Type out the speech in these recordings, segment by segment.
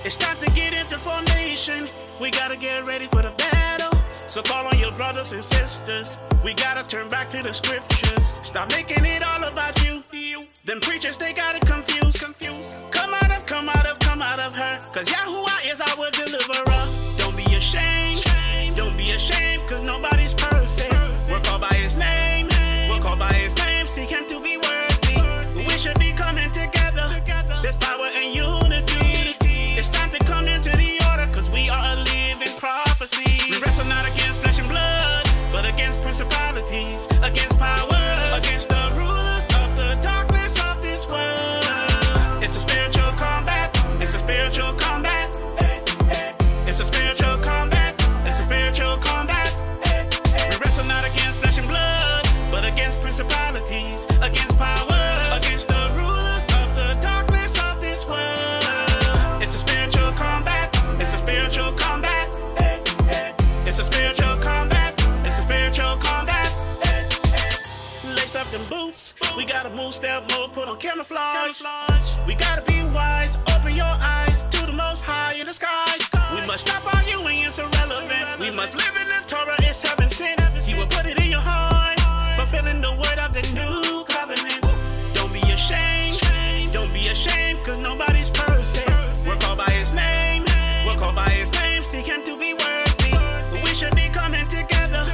It's time to get into formation. We gotta get ready for the battle. So call on your brothers and sisters. We gotta turn back to the scriptures. Stop making it all about you. Them preachers, they got it confused. Come out of her. Cause Yahuwah is our deliverer. Don't be ashamed. Don't be ashamed, cause nobody's perfect. We're called by his name. We're called by his name. Seek him to be worthy. We should be coming together. There's power and unity. It's time to come into the order, cause we are a living prophecy. We wrestle not against flesh and blood, but against principalities, against powers, against the rulers of the darkness of this world. It's a spiritual combat. It's a spiritual combat. It's a spiritual combat. It's a spiritual combat. We wrestle not against flesh and blood, but against principalities, against powers, against the rulers of the darkness of this world. It's a spiritual combat. It's a spiritual combat. It's a spiritual combat. It's a spiritual combat. Lace up them boots. We gotta move step mode, put on camouflage. We gotta be wise. Open your eyes to the most high in the skies. We must stop arguing, it's irrelevant. We must live in the Torah, it's heaven sent. He will put it in your heart, fulfilling the word of the new covenant. Don't be ashamed. Don't be ashamed, cause nobody's perfect. We're called by his name. We're called by his name. Seek him to be worthy. We should be coming together.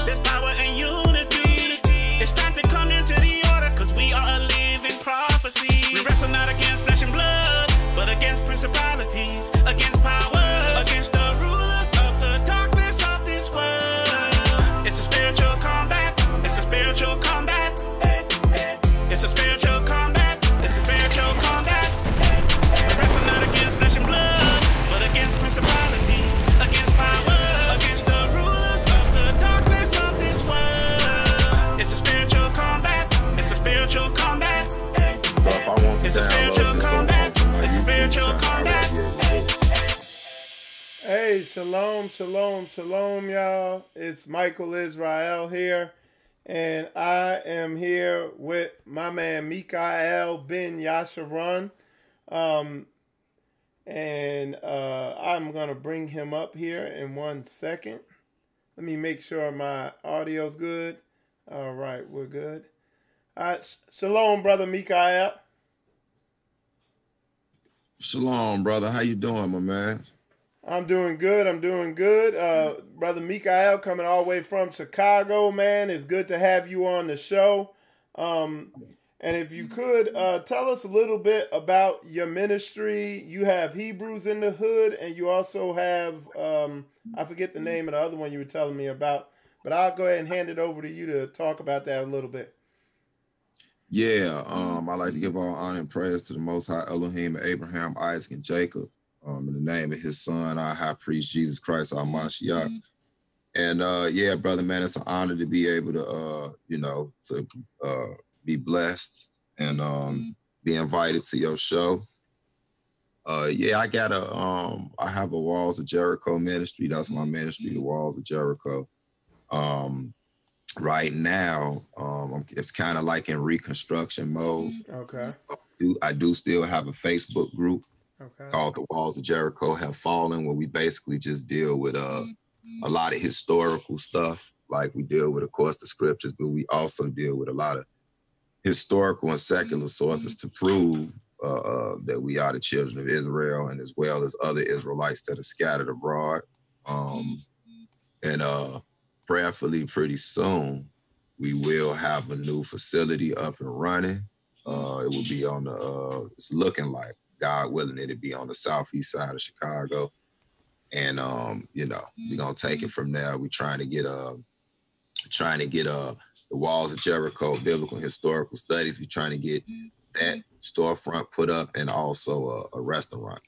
There's power and unity. It's time to come into the order, cause we are a living prophecy. We wrestle not against flesh and blood, but against principalities, against powers, against the rulers of the darkness of this world. It's a spiritual combat. It's a spiritual combat. It's a spiritual combat. It's a spiritual combat. We wrestle not against flesh and blood, but against principalities, against powers, against the rulers of the darkness of this world. It's a spiritual combat. It's a spiritual combat. So if I want to It's a spiritual combat. It's a spiritual combat. Hey, shalom, shalom, shalom, y'all. It's Mikha'El Israel here, and I am here with my man Mikha'El ben Yeshurun. I'm going to bring him up here in 1 second. Let me make sure my audio's good. All right, we're good. Shalom, brother Mikha'El. Shalom, brother. How you doing, my man? I'm doing good. I'm doing good. Brother Mikha'El coming all the way from Chicago, man. It's good to have you on the show. And if you could tell us a little bit about your ministry. You have Hebrews in the Hood, and you also have, I forget the name of the other one you were telling me about, but I'll go ahead and hand it over to you to talk about that a little bit. Yeah, I like to give all honor and praise to the Most High Elohim, Abraham, Isaac, and Jacob, in the name of his son, our high priest, Jesus Christ, our Mashiach. And yeah, brother, man, it's an honor to be able to, be blessed and be invited to your show. Yeah, I have a Walls of Jericho ministry. That's my ministry, the Walls of Jericho. Right now, it's kind of like in reconstruction mode. Okay. I do still have a Facebook group called the Walls of Jericho Have Fallen, where we basically just deal with a lot of historical stuff. Like we deal with, of course, the scriptures, but we also deal with a lot of historical and secular sources to prove that we are the children of Israel, and as well as other Israelites that are scattered abroad. Prayerfully, pretty soon, we will have a new facility up and running. It will be on the, it's looking like, God willing, it'll be on the southeast side of Chicago. And, we're going to take it from there. We're trying to get the Walls of Jericho Biblical and Historical Studies. We're trying to get that storefront put up, and also a restaurant,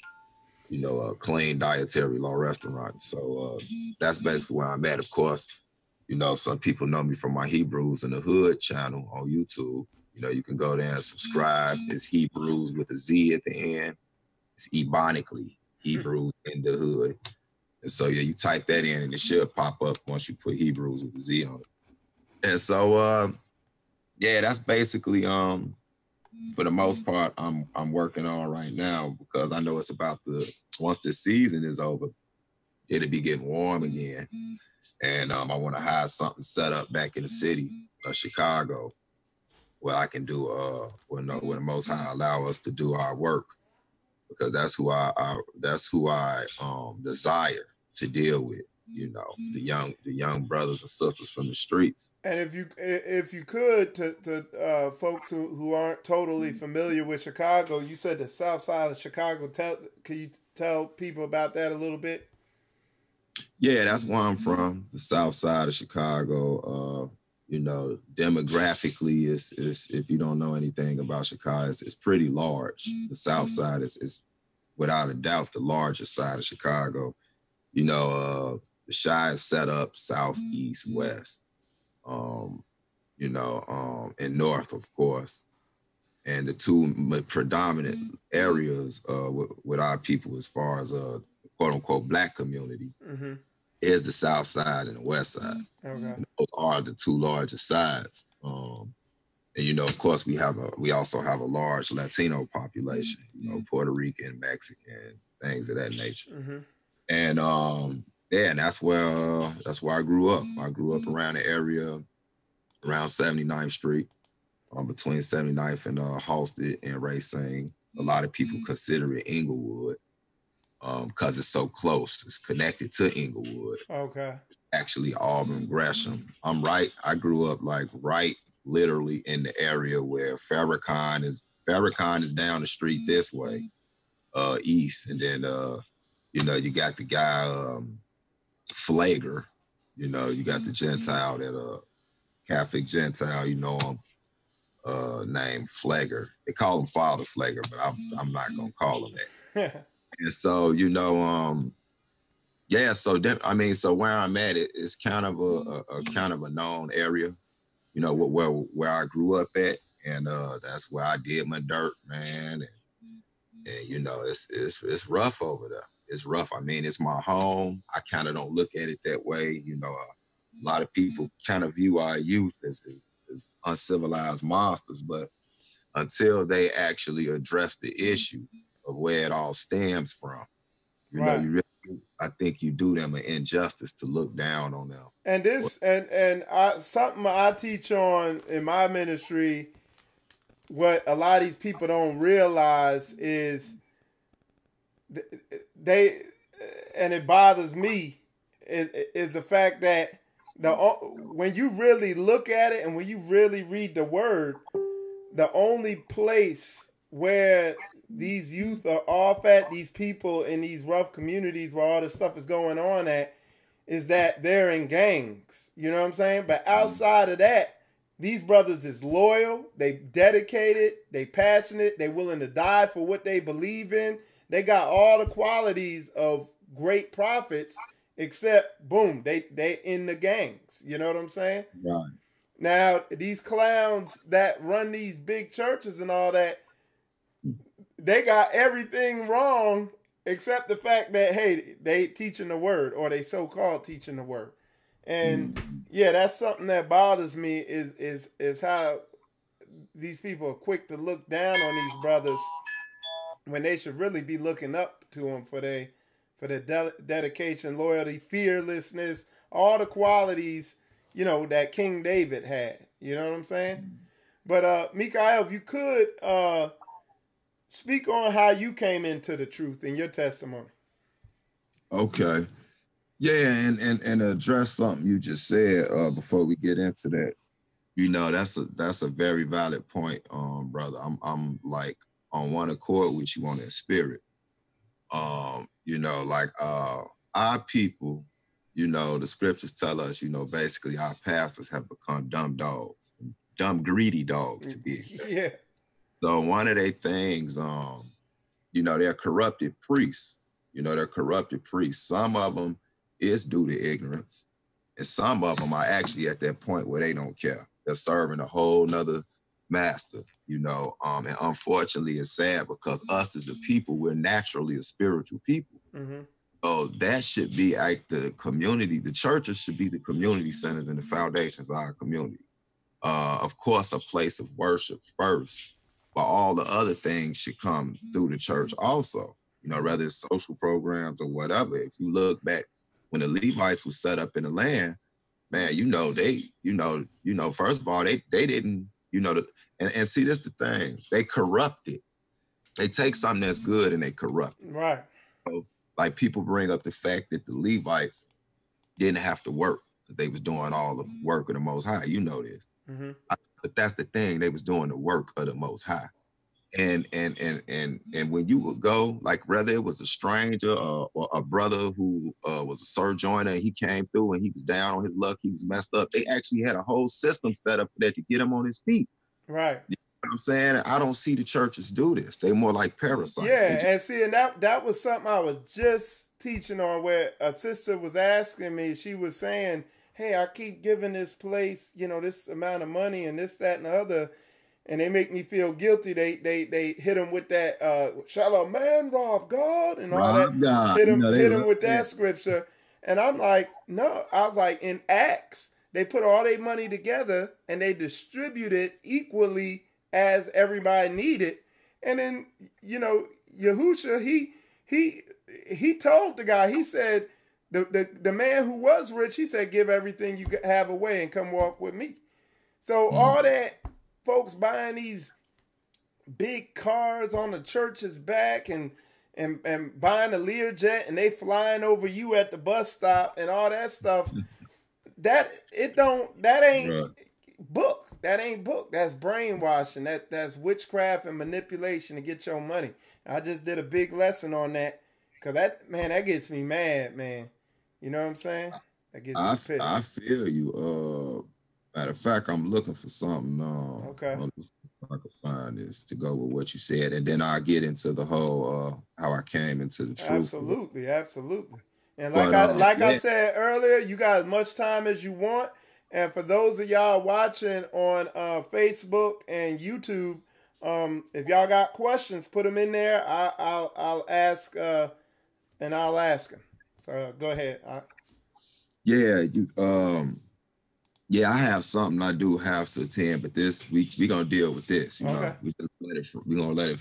a clean dietary law restaurant. So that's basically where I'm at. Of course, some people know me from my Hebrews in the Hood channel on YouTube. You can go there and subscribe. It's Hebrews with a Z at the end. It's ebonically Hebrews in the Hood. And so, yeah, you type that in and it should pop up once you put Hebrews with a Z on it. And so, yeah, that's basically for the most part, I'm working on right now, because I know it's about once the season is over, it'll be getting warm again. And I want to have something set up back in the city of Chicago where I can do, when the Most High allow us to do our work, because that's who I desire to deal with. The young brothers and sisters from the streets. And if you could, to folks who aren't totally familiar with Chicago, you said the South Side of Chicago. Can you tell people about that a little bit? Yeah, that's where I'm from, the South Side of Chicago. Demographically, is if you don't know anything about Chicago, it's pretty large. The South Side is without a doubt the largest side of Chicago. The Chi is set up south, east, west, and north, of course. And the two predominant areas with our people, as far as quote unquote Black community, is the South Side and the West Side. Okay. Those are the two largest sides. And of course, we also have a large Latino population, Puerto Rican, Mexican, things of that nature. And and that's where I grew up. I grew up around the area, around 79th Street, between 79th and Halsted and Racine. A lot of people consider it Inglewood, because it's so close. It's connected to Inglewood. Okay. It's actually Auburn, Gresham. I grew up right literally in the area where Farrakhan is down the street this way, east. And then, you got the guy, Flager, you got the Gentile, that Catholic Gentile, named Flager. They call him Father Flager, but I'm not going to call him that. And so, so where I'm at, it's kind of a known area, where I grew up at, and that's where I did my dirt, man. And it's rough over there. It's rough. I mean, it's my home. I kind of don't look at it that way. A lot of people kind of view our youth as uncivilized monsters, but until they actually address the issue of where it all stems from, I think you do them an injustice to look down on them. And something I teach on in my ministry, what a lot of these people don't realize is and it bothers me, is the fact that when you really look at it and when you really read the word, the only place where these youth are off at, these people in these rough communities where all this stuff is going on at, is that they're in gangs. You know what I'm saying? But outside of that, these brothers is loyal, they dedicated, they passionate, they willing to die for what they believe in. They got all the qualities of great prophets, except boom, they in the gangs. You know what I'm saying? Right. Now, these clowns that run these big churches and all that, they got everything wrong except the fact that, hey, they teaching the word, or they so-called teaching the word. And yeah, that's something that bothers me, is how these people are quick to look down on these brothers when they should really be looking up to them for their dedication, loyalty, fearlessness, all the qualities, that King David had. You know what I'm saying? But Mikha'El, if you could speak on how you came into the truth in your testimony. Okay. Yeah, and address something you just said before we get into that. That's a very valid point, brother. I'm like on one accord with you on that spirit. Our people, the scriptures tell us, basically our pastors have become dumb dogs, dumb, greedy dogs to be exact. Yeah. So one of their things, they're corrupted priests. They're corrupted priests. Some of them is due to ignorance, and some of them are actually at that point where they don't care. They're serving a whole nother master, and unfortunately it's sad, because us as a people, we're naturally a spiritual people. So that should be like the community. The churches should be the community centers and the foundations of our community. Of course, a place of worship first, but all the other things should come through the church also. You know, whether it's social programs or whatever. If you look back when the Levites were set up in the land, man, first of all, they didn't, and see, this the thing, they corrupted. They take something that's good and they corrupt it. Right. So, like, people bring up the fact that the Levites didn't have to work because they was doing all the work of the Most High. You know this. Mm-hmm. But that's the thing, they was doing the work of the Most High. And when you would go, like, whether it was a stranger or a brother who was a sojourner, and he came through and he was down on his luck, he was messed up, they actually had a whole system set up for that to get him on his feet. Right. You know what I'm saying? I don't see the churches do this. They more like parasites. Yeah, and see, and that was something I was just teaching on, where a sister was asking me, she was saying, hey, I keep giving this place, this amount of money and this, that, and the other, and they make me feel guilty. They hit them with that, shall a man rob God? And all that. God. Hit him with that scripture. And I'm like, no. I was like, in Acts, they put all their money together and they distribute it equally as everybody needed. And then, Yahusha, he told the guy, he said, the man who was rich, he said, give everything you have away and come walk with me. So all that folks buying these big cars on the church's back and buying a Learjet, and they flying over you at the bus stop and all that stuff, that ain't book. That ain't book. That's brainwashing. That's witchcraft and manipulation to get your money. I just did a big lesson on that, because that gets me mad, man. You know what I'm saying? That gets me pissed. I feel you. Matter of fact, I'm looking for something. Okay. If I can find this to go with what you said, and then I'll get into the whole how I came into the truth. Absolutely. And I said earlier, you got as much time as you want. And for those of y'all watching on Facebook and YouTube, if y'all got questions, put them in there. I'll ask, and I'll ask them. So go ahead. Yeah, I have something I do have to attend, but we're gonna deal with this. You know, we're gonna let it.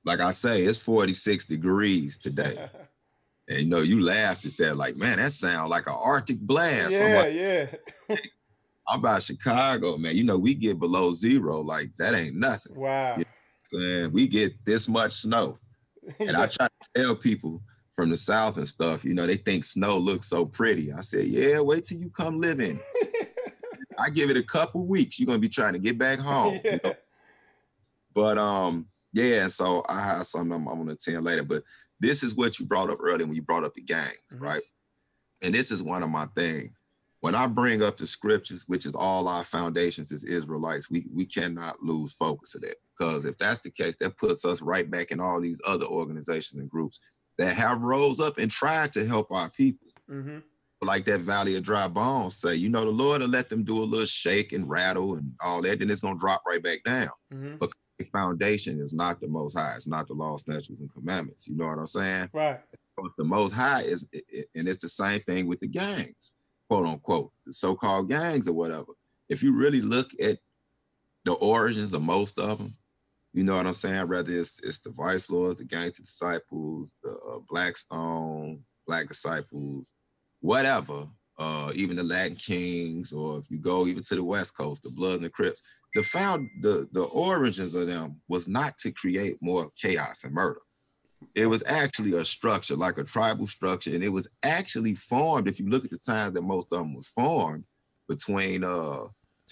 Like I say, it's 46 degrees today. And you laughed at that, like, man, that sounds like an Arctic blast. Yeah. I'm about Chicago, man. We get below zero, like that ain't nothing. Wow. You know what I'm saying? We get this much snow. And I try to tell people from the South and stuff, they think snow looks so pretty. I said, yeah, wait till you come live in it. I give it a couple weeks, you're gonna be trying to get back home. Yeah. But and so I have something I'm gonna attend later. But this is what you brought up earlier when you brought up the gangs, right? And this is one of my things. When I bring up the scriptures, which is all our foundations as Israelites, we cannot lose focus of that. Because if that's the case, that puts us right back in all these other organizations and groups that have rose up and tried to help our people. Mm-hmm. Like that Valley of Dry Bones say, the Lord will let them do a little shake and rattle and all that, then it's going to drop right back down. Mm-hmm. But the foundation is not the Most High. It's not the law, statutes, and commandments. You know what I'm saying? Right. But the Most High is, and it's the same thing with the gangs, quote unquote, the so-called gangs or whatever. If you really look at the origins of most of them, you know what I'm saying? Whether it's the Vice Lords, the Gangster Disciples, the Blackstone, Black Disciples, whatever, even the Latin Kings, or if you go even to the West Coast, the Bloods and the Crips, the origins of them was not to create more chaos and murder. It was actually a structure, like a tribal structure, and it was actually formed, if you look at the times that most of them was formed, between,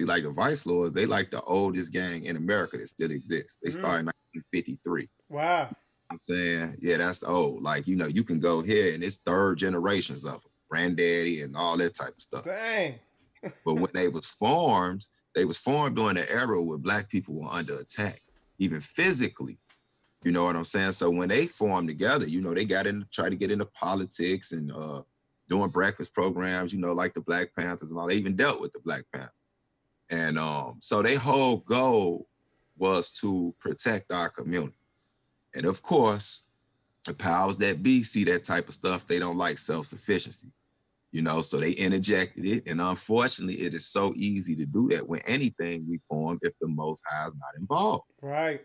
like the Vice Lords, they like the oldest gang in America that still exists. They started in 1953. Wow. I'm saying, yeah, that's old. Like, you can go here and it's third generations of them, granddaddy and all that type of stuff. Dang. But when they was formed during the era where Black people were under attack, even physically. You know what I'm saying? So when they formed together, they tried to get into politics and doing breakfast programs, like the Black Panthers and all. They even dealt with the Black Panthers. And so their whole goal was to protect our community. And of course, the powers that be see that type of stuff. They don't like self-sufficiency. you know, so they interjected it. And unfortunately, it is so easy to do that when anything we form if the Most High is not involved. Right.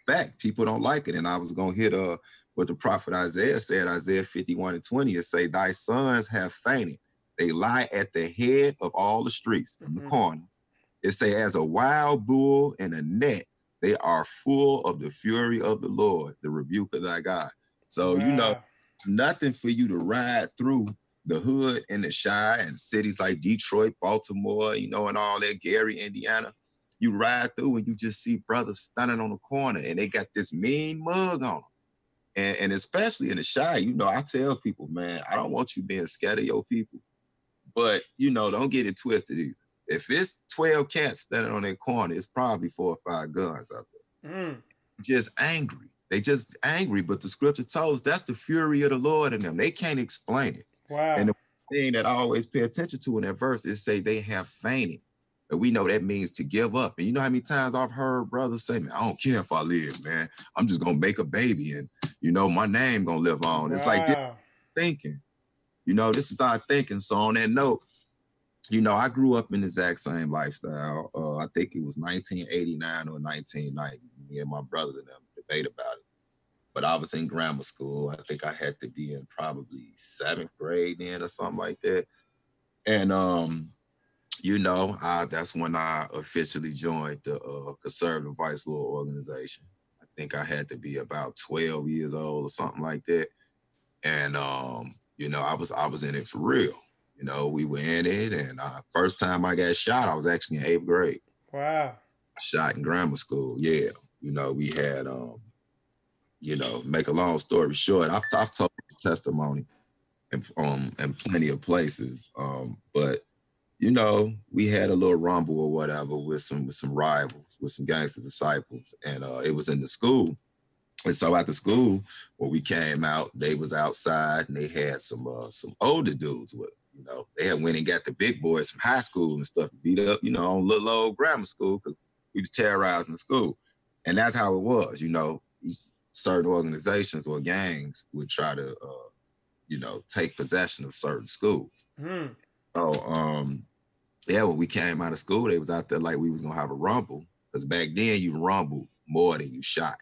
In fact, people don't like it. And I was going to hit what the prophet Isaiah said, Isaiah 51:20, it say, thy sons have fainted. They lie at the head of all the streets in the corners. It say, as a wild bull in a net, they are full of the fury of the Lord, the rebuke of thy God. So, you know, it's nothing for you to ride through the hood and the shy and cities like Detroit, Baltimore, you know, and all that, Gary, Indiana. You ride through and you just see brothers standing on the corner and they got this mean mug on them. And especially in the shy, you know, I tell people, man, I don't want you being scared of your people. But, you know, don't get it twisted either. If it's 12 cats standing on their corner, it's probably 4 or 5 guns out there. Just angry. They just angry. But the scripture tells us that's the fury of the Lord in them. They can't explain it. Wow. And the thing that I always pay attention to in that verse is say they have fainted. And we know that means to give up. And you know how many times I've heard brothers say, man, I don't care if I live, man. I'm just going to make a baby and, you know, my name going to live on. It's like this thinking. You know, this is our thinking. So on that note, you know, I grew up in the exact same lifestyle. I think it was 1989 or 1990. Me and my brothers and them debate about it. But I was in grammar school. I think I had to be in probably 7th grade then or something like that. And, you know, that's when I officially joined the Conservative Vice Lord organization. I think I had to be about 12 years old or something like that. And, you know, I was in it for real. You know, we were in it, and first time I got shot, I was actually in 8th grade. Wow. Shot in grammar school, yeah. You know, we had, you know, make a long story short, I've told this testimony in plenty of places, but, you know, we had a little rumble or whatever with some rivals, with some gangster disciples, and it was in the school. And so after school, when we came out, they was outside, and they had some older dudes with them. You know, they had went and got the big boys from high school and stuff, beat up, you know, on little old grammar school because we was terrorizing the school. And that's how it was, you know, certain organizations or gangs would try to, you know, take possession of certain schools. So, yeah, when we came out of school, they was out there like we was going to have a rumble because back then you rumbled more than you shot.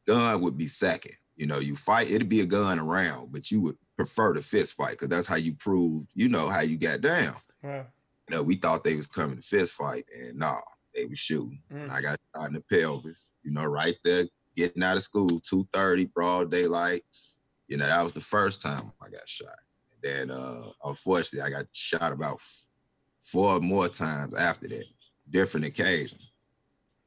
Gun would be second. You know, you fight, it'd be a gun around, but you would prefer the fist fight because that's how you proved, you know, how you got down. You know, we thought they was coming to fist fight, and nah, they was shooting. I got shot in the pelvis, you know, right there, getting out of school, 2:30, broad daylight. You know, that was the first time I got shot. And then, unfortunately, I got shot about 4 more times after that, different occasions.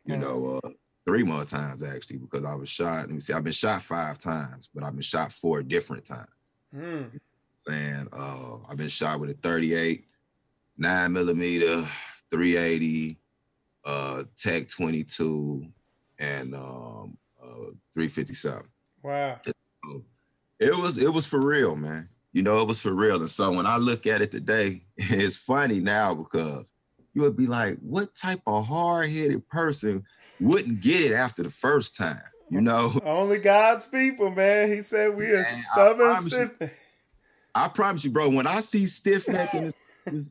You know, 3 more times actually, because I was shot. Let me see, I've been shot 5 times, but I've been shot 4 different times. And I've been shot with a 38, 9mm, 380, Tech 22, and 357. Wow. It was for real, man. You know, it was for real. And so when I look at it today, it's funny now because you would be like, what type of hard-headed person wouldn't get it after the first time? You know? Only God's people, man. He said we are stubborn, stiff. I promise you, bro, when I see stiff neck,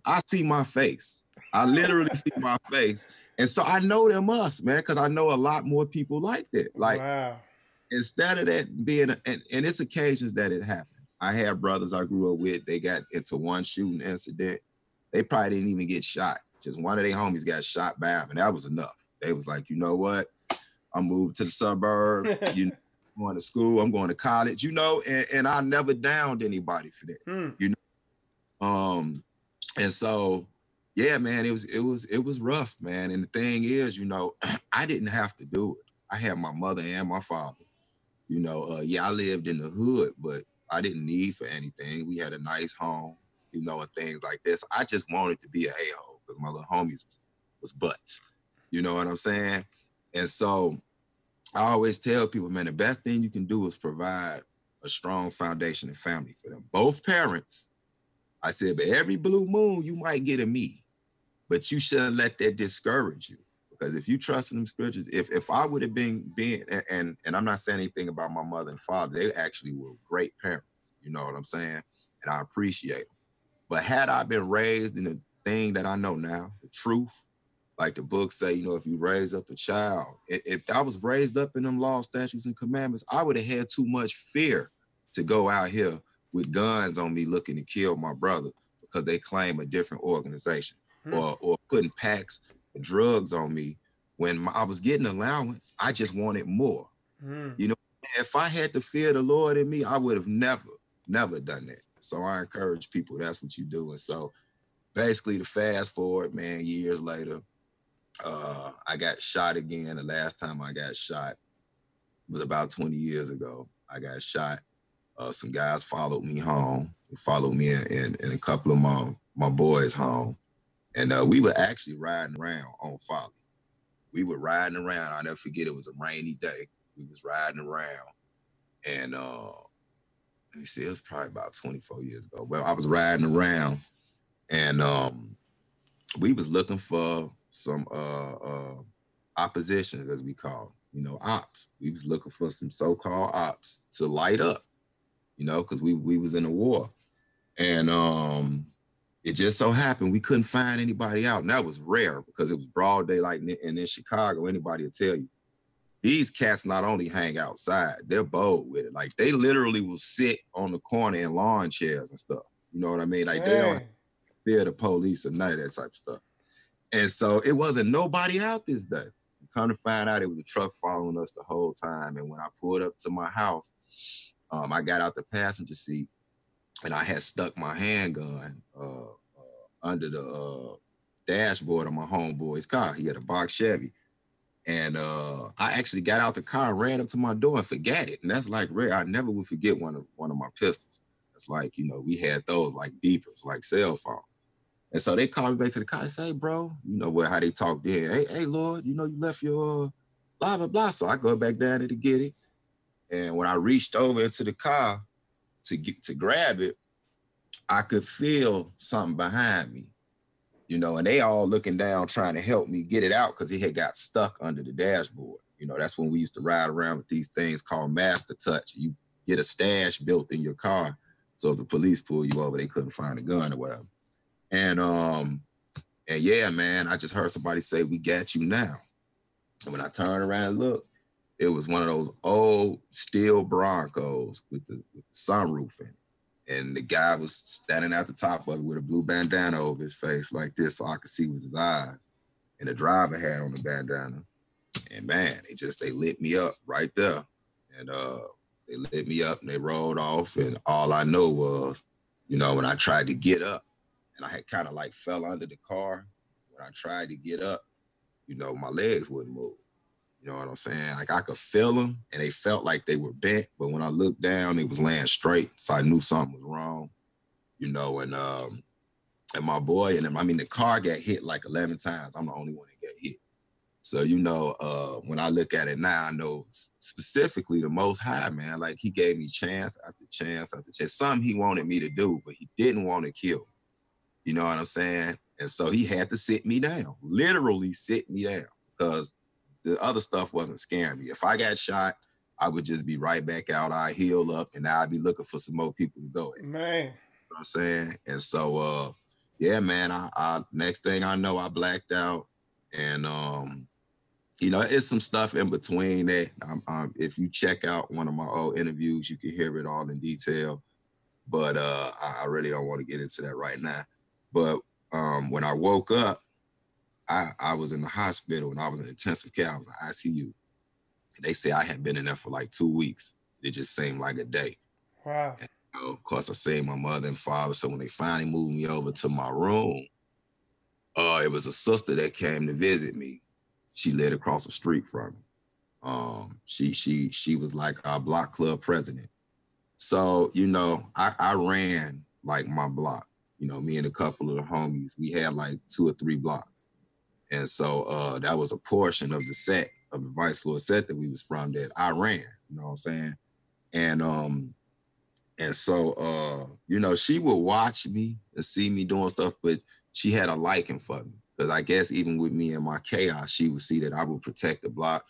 I see my face. I literally see my face. And so I know them us, man, because I know a lot more people like that. Like, instead of that being, and it's occasions that it happened. I had brothers I grew up with, they got into one shooting incident. They probably didn't even get shot. Just one of their homies got shot by him, and that was enough. They was like, you know what? I'm moving to the suburbs. You know, I'm going to school. I'm going to college. You know, and I never downed anybody for that. You know, and so yeah, man, it was rough, man. And the thing is, you know, I didn't have to do it. I had my mother and my father. You know, yeah, I lived in the hood, but I didn't need for anything. We had a nice home, you know, and things like this. I just wanted to be an a-hole because my little homies was butts. You know what I'm saying? And so I always tell people, man, the best thing you can do is provide a strong foundation and family for them. Both parents, I said, but every blue moon, you might get a me, but you shouldn't let that discourage you. Because if you trust in them scriptures, if I would have been and I'm not saying anything about my mother and father, they actually were great parents. You know what I'm saying? And I appreciate them. But had I been raised in the thing that I know now, the truth, like the book say, you know, if you raise up a child, if I was raised up in them laws, statutes, and commandments, I would have had too much fear to go out here with guns on me looking to kill my brother because they claim a different organization, or putting packs of drugs on me when I was getting allowance. I just wanted more. You know, if I had the fear of the Lord in me, I would have never done that. So I encourage people, that's what you do. And so basically, to fast forward, man, years later, I got shot again. The last time I got shot was about 20 years ago. I got shot. Some guys followed me home. They followed me and a couple of my boys home. And we were actually riding around on Folly. We were riding around. I'll never forget, it was a rainy day. We was riding around. And let me see, it was probably about 24 years ago. Well, I was riding around and we was looking for some oppositions, as we call, you know, ops. We was looking for some so-called ops to light up, you know, because we was in a war. And it just so happened we couldn't find anybody out. And that was rare because it was broad daylight. And in Chicago, anybody will tell you, these cats not only hang outside, they're bold with it. Like, they literally will sit on the corner in lawn chairs and stuff. You know what I mean? Like, they don't fear the police or none of that type of stuff. And so it wasn't nobody out this day. Come to find out, it was a truck following us the whole time. And when I pulled up to my house, I got out the passenger seat and I had stuck my handgun under the dashboard of my homeboy's car. He had a box Chevy. And I actually got out the car and ran up to my door and forgot it. And that's like rare. I never would forget one of my pistols. It's like, you know, we had those like beepers, like cell phone. And so they called me back to the car and say, hey, bro, you know how they talk then. Hey, Lord, you know, you left your blah, blah, blah. So I go back down there to get it. And when I reached over into the car to grab it, I could feel something behind me. You know, and they all looking down trying to help me get it out because it had got stuck under the dashboard. You know, that's when we used to ride around with these things called Master Touch. You get a stash built in your car. So if the police pull you over, they couldn't find a gun or whatever. And yeah, man, I just heard somebody say, we got you now. And when I turned around and looked, it was one of those old steel Broncos with the sunroof in it. And the guy was standing at the top of it with a blue bandana over his face like this so I could see was his eyes. And the driver had on the bandana. And man, they lit me up right there. And they lit me up and they rolled off. And all I know was, you know, when I tried to get up and I had kind of like fell under the car, when I tried to get up, you know, my legs wouldn't move. You know what I'm saying? Like, I could feel them and they felt like they were bent, but when I looked down, they was laying straight. So I knew something was wrong, you know, and my boy, and I mean, the car got hit like 11 times. I'm the only one that got hit. So, you know, when I look at it now, I know specifically the Most High, man, like, he gave me chance after chance after chance. Something he wanted me to do, but he didn't want to kill me. You know what I'm saying? And so he had to sit me down, literally sit me down, because the other stuff wasn't scaring me. If I got shot, I would just be right back out. I'd heal up and now I'd be looking for some more people to go at. Man. You know what I'm saying? And so, yeah, man, I next thing I know, I blacked out. And, you know, it's some stuff in between that. If you check out one of my old interviews, you can hear it all in detail. But I really don't want to get into that right now. But when I woke up, I was in the hospital and I was in intensive care. I was in ICU. And they say I had been in there for like 2 weeks. It just seemed like a day. Wow. And, you know, of course, I seen my mother and father. So when they finally moved me over to my room, it was a sister that came to visit me. She lived across the street from me. She was like our block club president. So, you know, I ran like my block. You know, me and a couple of the homies, we had like 2 or 3 blocks. And so that was a portion of the set, of the Vice Lord set that we was from that I ran, you know what I'm saying? And so, you know, she would watch me and see me doing stuff, but she had a liking for me. Because I guess even with me and my chaos, she would see that I would protect the block.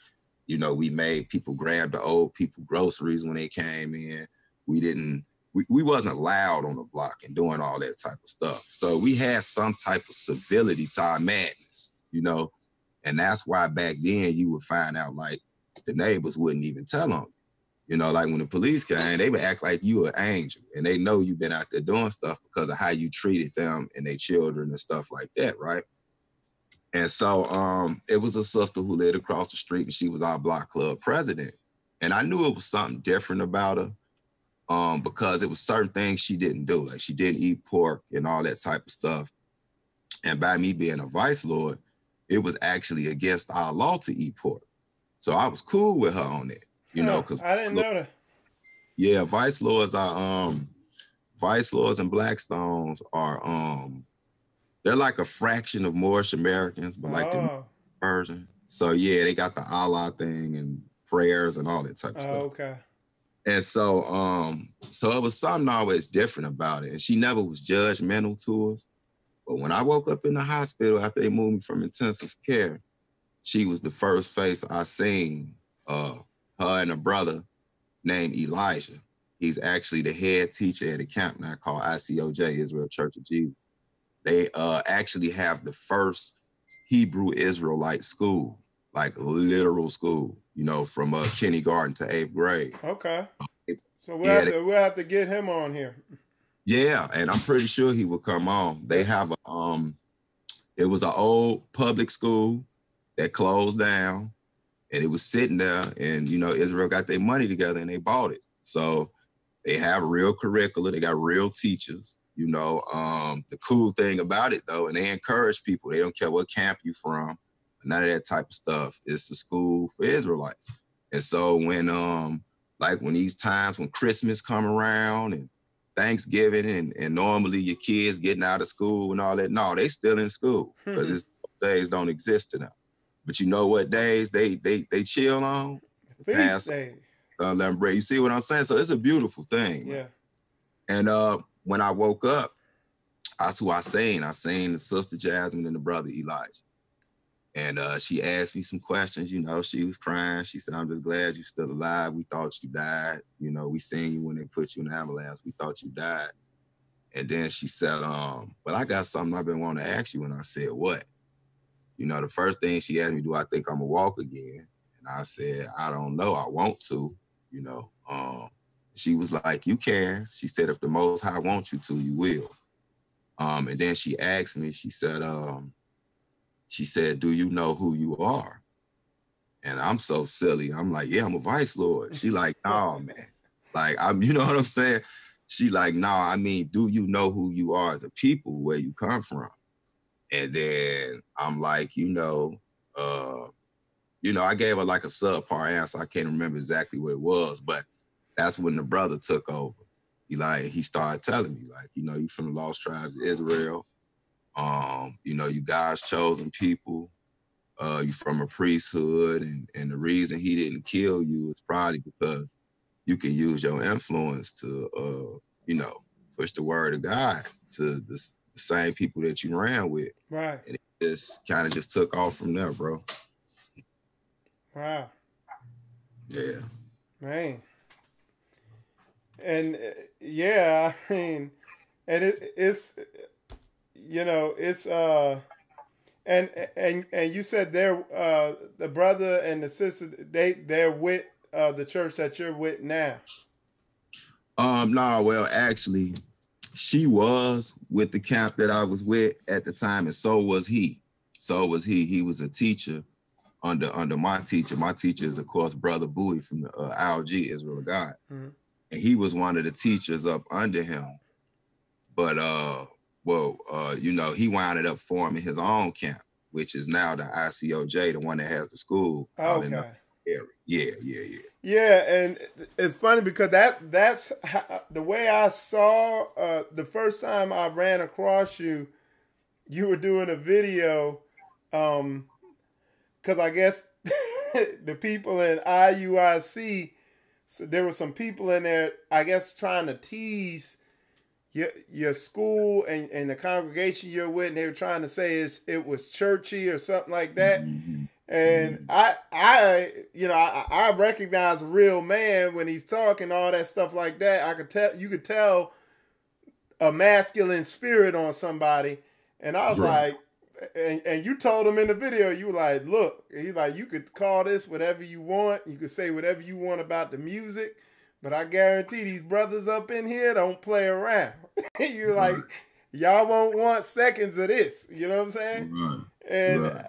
You know, we made people grab the old people groceries when they came in. We didn't we wasn't loud on the block and doing all that type of stuff. So we had some type of civility to our madness, you know, and that's why back then you would find out like the neighbors wouldn't even tell on you. You know, like when the police came, they would act like you were an angel, and they know you've been out there doing stuff because of how you treated them and their children and stuff like that, right? And so it was a sister who lived across the street, and she was our block club president. And I knew it was something different about her. Because it was certain things she didn't do. Like she didn't eat pork and all that type of stuff. And by me being a vice lord, it was actually against our law to eat pork. So I was cool with her on it, you know, because I didn't know that. Yeah, vice lords and Blackstones are they're like a fraction of Moorish Americans, but like the version. So yeah, they got the Allah thing and prayers and all that type of stuff. Okay. And so it was something always different about it. And she never was judgmental to us. But when I woke up in the hospital after they moved me from intensive care, she was the first face I seen. Her and a brother named Elijah. He's actually the head teacher at a camp now called ICOJ, Israel Church of Jesus. They actually have the first Hebrew Israelite school, like literal school, you know, from kindergarten to 8th grade. Okay. So we'll have to get him on here. Yeah, and I'm pretty sure he will come on. They have it was an old public school that closed down, and it was sitting there, and you know, Israel got their money together and they bought it. So they have real curricula, they got real teachers, you know. The cool thing about it though, and they encourage people, they don't care what camp you from, none of that type of stuff. It's a school for Israelites. And so when like when these times when Christmas come around and Thanksgiving and normally your kids getting out of school and all that, no, they still in school because these days don't exist to them. But you know what days they chill on? Feast days. You see what I'm saying? So it's a beautiful thing. Yeah. Man. And when I woke up, that's who I seen. I seen the sister Jasmine and the brother Elijah. And she asked me some questions, you know, she was crying. She said, I'm just glad you're still alive. We thought you died. You know, we seen you when they put you in the ambulance. We thought you died. And then she said, well, I got something I've been wanting to ask you. And I said, what? You know, the first thing she asked me, do I think I'm gonna walk again? And I said, I don't know. I want to, you know. She was like, you can. She said, if the Most High wants you to, you will. And then she asked me, she said, do you know who you are? And I'm so silly. I'm like, yeah, I'm a vice lord. She like, no, man. Like, you know what I'm saying? She like, no, I mean, do you know who you are as a people, where you come from? And then I'm like, I gave her like a subpar answer. I can't remember exactly what it was, but that's when the brother took over. He started telling me, like, you know, you from the lost tribes of Israel. You know, you God's chosen people. You from a priesthood, and the reason he didn't kill you is probably because you can use your influence to, push the word of God to the same people that you ran with. Right. And it just kind of just took off from there, bro. Wow. Yeah. Man. And yeah, I mean, and it's, you know, it's and you said they're the brother and the sister, they're with the church that you're with now. No, well, actually, she was with the camp that I was with at the time, and so was he. He was a teacher under my teacher. My teacher is, of course, Brother Bowie from the IOG, Israel of God. Mm-hmm. And he was one of the teachers up under him. But, he wound up forming his own camp, which is now the ICOJ, the one that has the school. Okay. In the area. Yeah. Yeah, and it's funny because that's how, the way I saw the first time I ran across you were doing a video, because I guess the people in IUIC, so there were some people in there, I guess, trying to tease your school and the congregation you're with, and they were trying to say it was churchy or something like that. Mm-hmm. And I recognize a real man when he's talking all that stuff like that. You could tell a masculine spirit on somebody. And I was like, and you told him in the video, you were like, look, he's like, you could call this whatever you want. You could say whatever you want about the music, but I guarantee these brothers up in here don't play around. You're like, y'all won't want seconds of this. You know what I'm saying? Right. And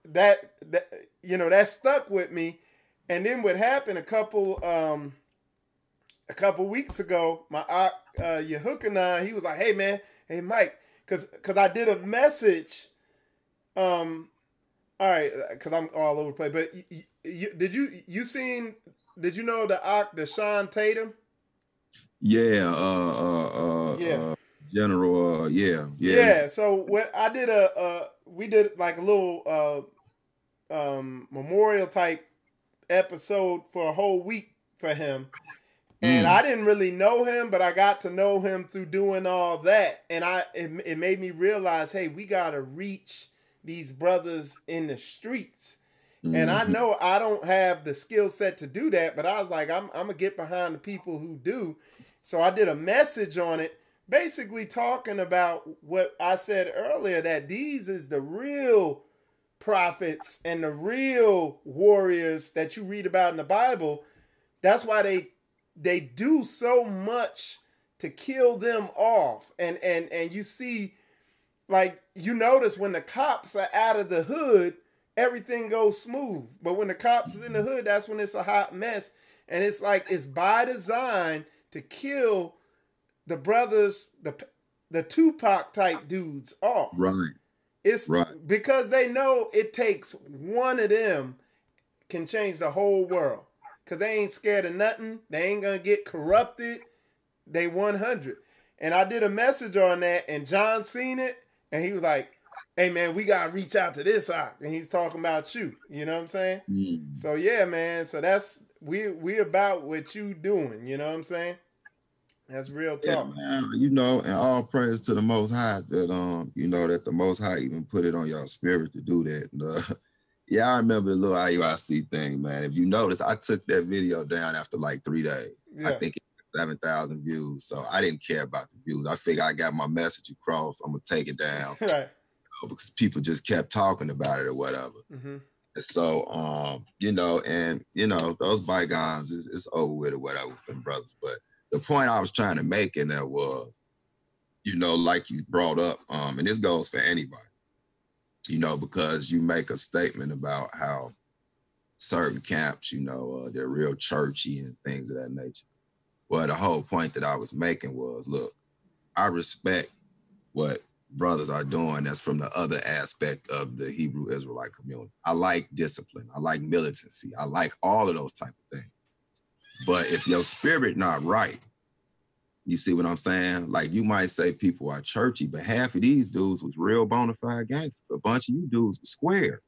that stuck with me. And then what happened a couple weeks ago, my Yeshurun, he was like, hey Mike, cause I did a message. All right, cause I'm all over the place. But did you know the Sean Tatum? Yeah. General, yeah. So what I did we did like a little memorial type episode for a whole week for him, and I didn't really know him, but I got to know him through doing all that, and it made me realize, hey, we gotta reach these brothers in the streets, and I know I don't have the skill set to do that, but I was like, I'm gonna get behind the people who do, so I did a message on it. Basically talking about what I said earlier, that these is the real prophets and the real warriors that you read about in the Bible. That's why they do so much to kill them off. And you see, like, you notice when the cops are out of the hood, everything goes smooth. But when the cops is in the hood, that's when it's a hot mess. And it's like, it's by design to kill the brothers, the Tupac type dudes off. Right. It's because they know it takes one of them can change the whole world. Because they ain't scared of nothing. They ain't going to get corrupted. They 100. And I did a message on that, and John seen it, and he was like, hey, man, we got to reach out to this out. And he's talking about you. You know what I'm saying? So, yeah, man. So that's, we about what you doing. You know what I'm saying? That's real talk. Yeah, man, and all praise to the Most High that that the Most High even put it on your spirit to do that. And, I remember the little IUIC thing, man. If you notice, I took that video down after like 3 days. Yeah. I think it was 7,000 views, so I didn't care about the views. I figured I got my message across. I'm gonna take it down, right? Because people just kept talking about it or whatever. And so, those bygones is over with or whatever with them brothers, but. The point I was trying to make in there was, like you brought up, and this goes for anybody, because you make a statement about how certain camps, they're real churchy and things of that nature. Well, the whole point that I was making was, look, I respect what brothers are doing that's from the other aspect of the Hebrew Israelite community. I like discipline. I like militancy. I like all of those type of things. But if your spirit not right, you see what I'm saying? Like, you might say people are churchy, but half of these dudes was real bona fide gangsters. A bunch of you dudes were square.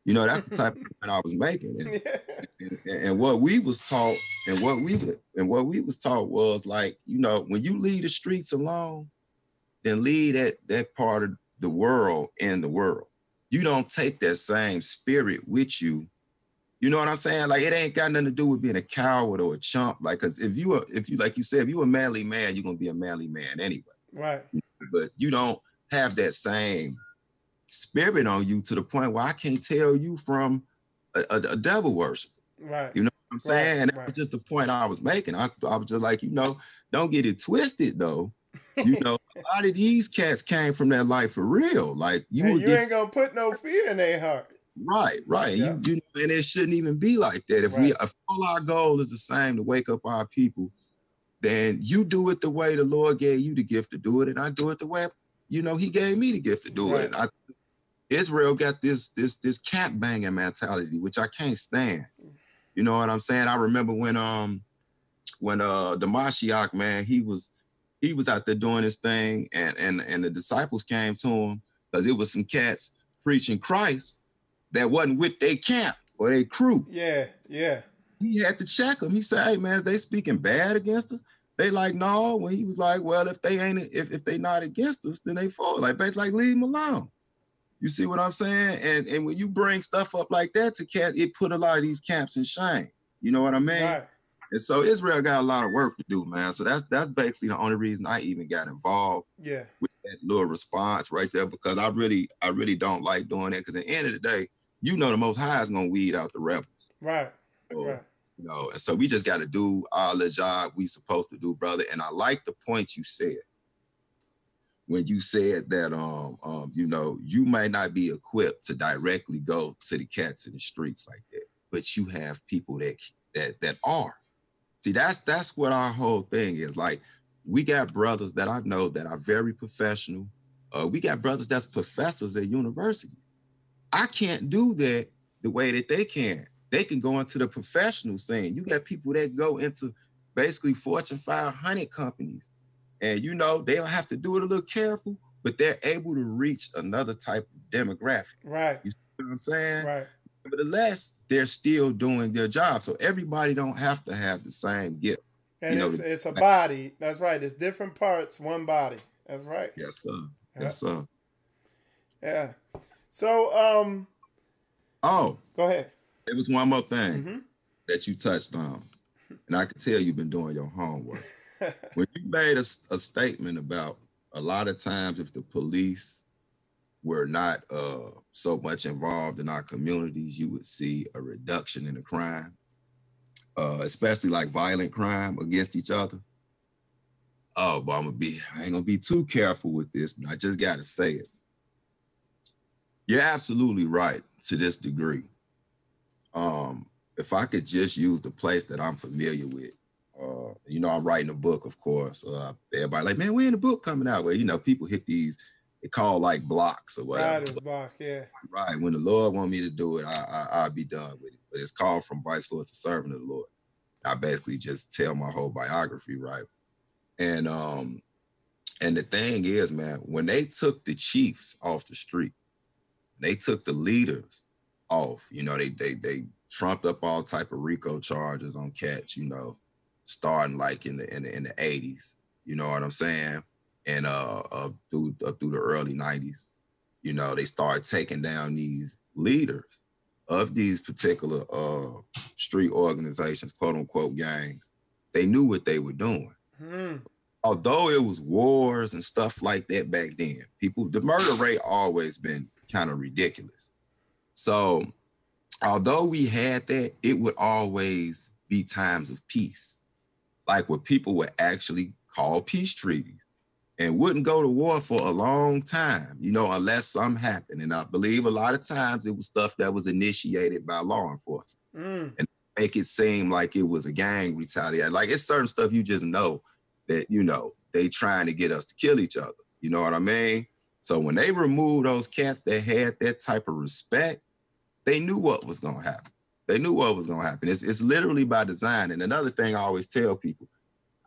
That's the type of point I was making. And what we was taught, and what we was taught was like, when you leave the streets alone, then leave that part of the world in the world. You don't take that same spirit with you. You know what I'm saying? Like, it ain't got nothing to do with being a coward or a chump. Like, because if you like you said, if you a manly man, you're gonna be a manly man anyway. Right. But you don't have that same spirit on you to the point where I can't tell you from a devil worshiper. Right. You know what I'm saying? And that was just the point I was making. I was just like, don't get it twisted though. A lot of these cats came from that life for real. Like, you ain't gonna put no fear in their heart. Right. Yeah. And it shouldn't even be like that. If all our goal is the same, to wake up our people, then you do it the way the Lord gave you the gift to do it, and I do it the way He gave me the gift to do it. And Israel got this camp banging mentality, which I can't stand. You know what I'm saying? I remember when the Mashiach, man, he was out there doing his thing, and the disciples came to him because it was some cats preaching Christ that wasn't with their camp or their crew. Yeah. He had to check them. He said, hey, man, is they speaking bad against us? They like, no. When he was like, well, if they not against us, then they fall. Like, basically, like, leave them alone. You see what I'm saying? And when you bring stuff up like that to cat, it put a lot of these camps in shame. You know what I mean? Right. And so Israel got a lot of work to do, man. So that's basically the only reason I even got involved with that little response right there, because I really don't like doing that. Because at the end of the day, you know, the Most High is gonna weed out the rebels. Right. So, right. You know, and so we just got to do all the job we supposed to do, brother. And I like the point you said when you said that you know, you might not be equipped to directly go to the cats in the streets like that, but you have people that are. See, that's what our whole thing is. Like, we got brothers that I know that are very professional. We got brothers that's professors at universities. I can't do that the way that they can. They can go into the professional scene. You got people that go into basically Fortune 500 companies. And, you know, they'll have to do it a little careful, but they're able to reach another type of demographic. Right. You see what I'm saying? Right. Nevertheless, they're still doing their job. So everybody don't have to have the same gift. And it's a body. That's right. It's different parts, one body. That's right. Yes, sir. Yes, sir. Yeah. So, oh, go ahead. There was one more thing that you touched on, and I could tell you've been doing your homework. When you made a statement about a lot of times if the police were not so much involved in our communities, you would see a reduction in the crime, especially like violent crime against each other. Oh, but I ain't gonna be too careful with this, but I just gotta say it. You're absolutely right to this degree. If I could just use the place that I'm familiar with, you know, I'm writing a book, of course. Everybody like, man, when the book coming out? Well, you know, people hit these, they call like blocks or whatever. Writer's block, yeah. Right. When the Lord want me to do it, I'll be done with it. But it's called From Vice Lord to Servant of the Lord. I basically just tell my whole biography, right? And the thing is, man, when they took the chiefs off the street, they took the leaders off, you know, they trumped up all type of RICO charges on cats, you know, starting like in the 80s, you know what I'm saying? And through the early 90s, you know, they started taking down these leaders of these particular street organizations, quote unquote gangs. They knew what they were doing. Although it was wars and stuff like that back then, the murder rate always been kind of ridiculous. So although we had that, it would always be times of peace, like where people would actually call peace treaties and wouldn't go to war for a long time, you know, unless something happened. And I believe a lot of times it was stuff that was initiated by law enforcement and make it seem like it was a gang retaliation. Like, it's certain stuff you just know that, you know, they trying to get us to kill each other. You know what I mean? So when they removed those cats that had that type of respect, they knew what was going to happen. They knew what was going to happen. It's literally by design. And another thing I always tell people,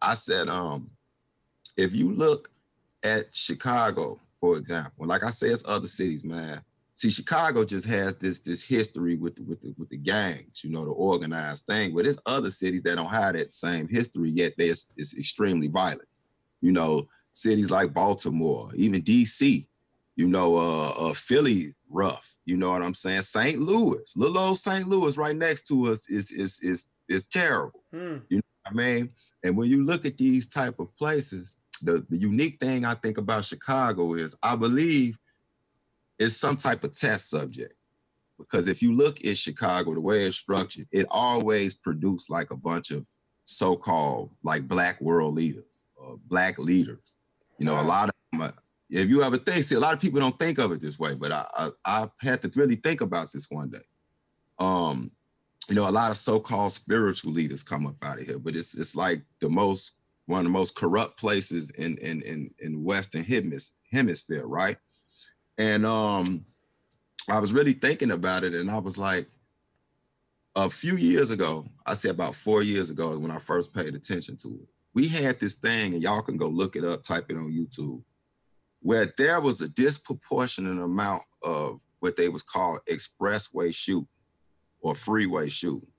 I said, if you look at Chicago, for example, like I say, it's other cities, man. See, Chicago just has this history with the gangs, you know, the organized thing. But there's other cities that don't have that same history, yet it's extremely violent. You know, cities like Baltimore, even DC, you know, Philly, rough. You know what I'm saying? St. Louis, little old St. Louis right next to us is terrible. You know what I mean? And when you look at these type of places, the unique thing I think about Chicago is I believe it's some type of test subject. Because if you look at Chicago, the way it's structured, it always produced like a bunch of so-called like black world leaders or black leaders. You know, a lot of them, if you ever think, see, a lot of people don't think of it this way, but I had to really think about this one day. You know, a lot of so-called spiritual leaders come up out of here, but it's like one of the most corrupt places in Western hemisphere, right? And I was really thinking about it, and I was like, a few years ago, I say about 4 years ago, when I first paid attention to it, we had this thing, and y'all can go look it up, type it on YouTube, where there was a disproportionate amount of what they was called expressway shooting or freeway shooting.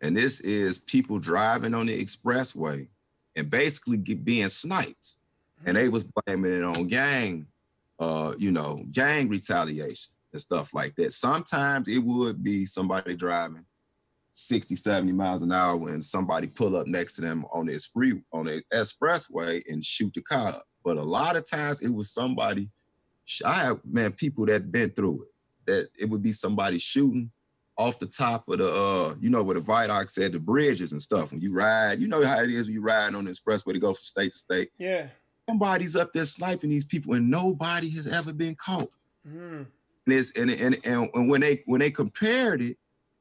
And this is people driving on the expressway and basically being sniped. And they was blaming it on gang you know, gang retaliation and stuff like that. Sometimes it would be somebody driving 60, 70 miles an hour when somebody pull up next to them on the expressway and shoot the car up. But a lot of times it was somebody, I have, man, people that been through it, that it would be somebody shooting off the top of the, you know, where the viaduct said, the bridges and stuff. When you ride, you know how it is when you ride on the expressway to go from state to state. Yeah. Somebody's up there sniping these people and nobody has ever been caught. Mm. And when they compared it,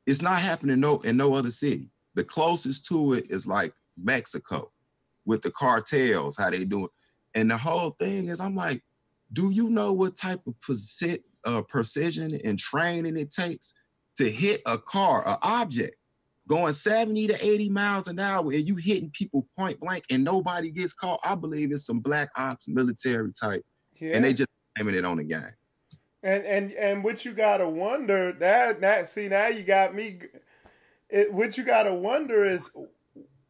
it's not happening in no other city. The closest to it is like Mexico with the cartels, how they do it. And the whole thing is, I'm like, do you know what type of precision and training it takes to hit a car, an object, going 70 to 80 miles an hour and you hitting people point blank and nobody gets caught? I believe it's some black ops military type. Yeah. And they just blaming it on the gang. And what you gotta wonder, now you got me. What you gotta wonder is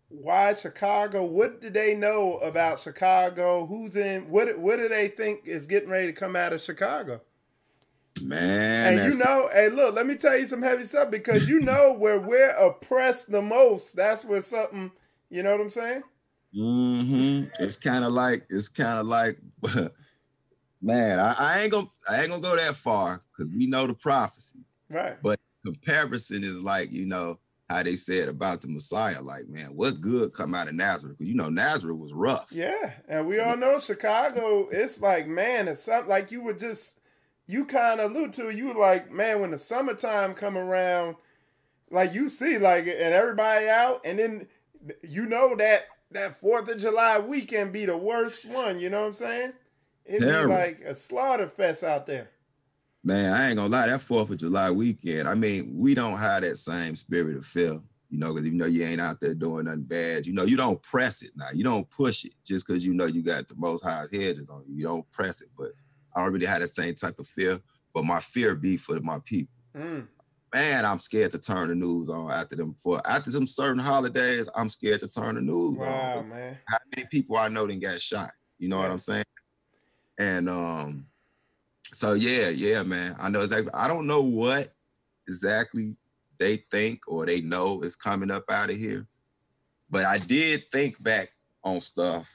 why Chicago? What do they know about Chicago? Who's in? What do they think is getting ready to come out of Chicago? Man, and you know, hey, look, let me tell you some heavy stuff, because you know where we're oppressed the most. That's where something, you know what I'm saying? Mm-hmm. It's kind of like. Man, I ain't gonna go that far because we know the prophecies. Right. But comparison is like, you know, how they said about the Messiah, like, man, what good come out of Nazareth? Because, you know, Nazareth was rough. Yeah. And we all know Chicago, it's like, man, it's something like you kind of allude to, you were like, man, when the summertime come around, like you see, like, and everybody out, and then, you know, that 4th of July weekend be the worst one, you know what I'm saying? It'd be like a slaughter fest out there. Man, I ain't gonna lie, that 4th of July weekend, I mean, we don't have that same spirit of fear, you know, because even though you ain't out there doing nothing bad, you know, you don't press it now. You don't push it just because you know you got the Most High's hedges on you. You don't press it, but I don't really have that same type of fear, but my fear be for my people. Mm. Man, I'm scared to turn the news on after some certain holidays. I'm scared to turn the news on. Wow, man. How many people I know done got shot? You know what I'm saying? And so yeah, man. I know exactly. I don't know what exactly they think or they know is coming up out of here, but I did think back on stuff.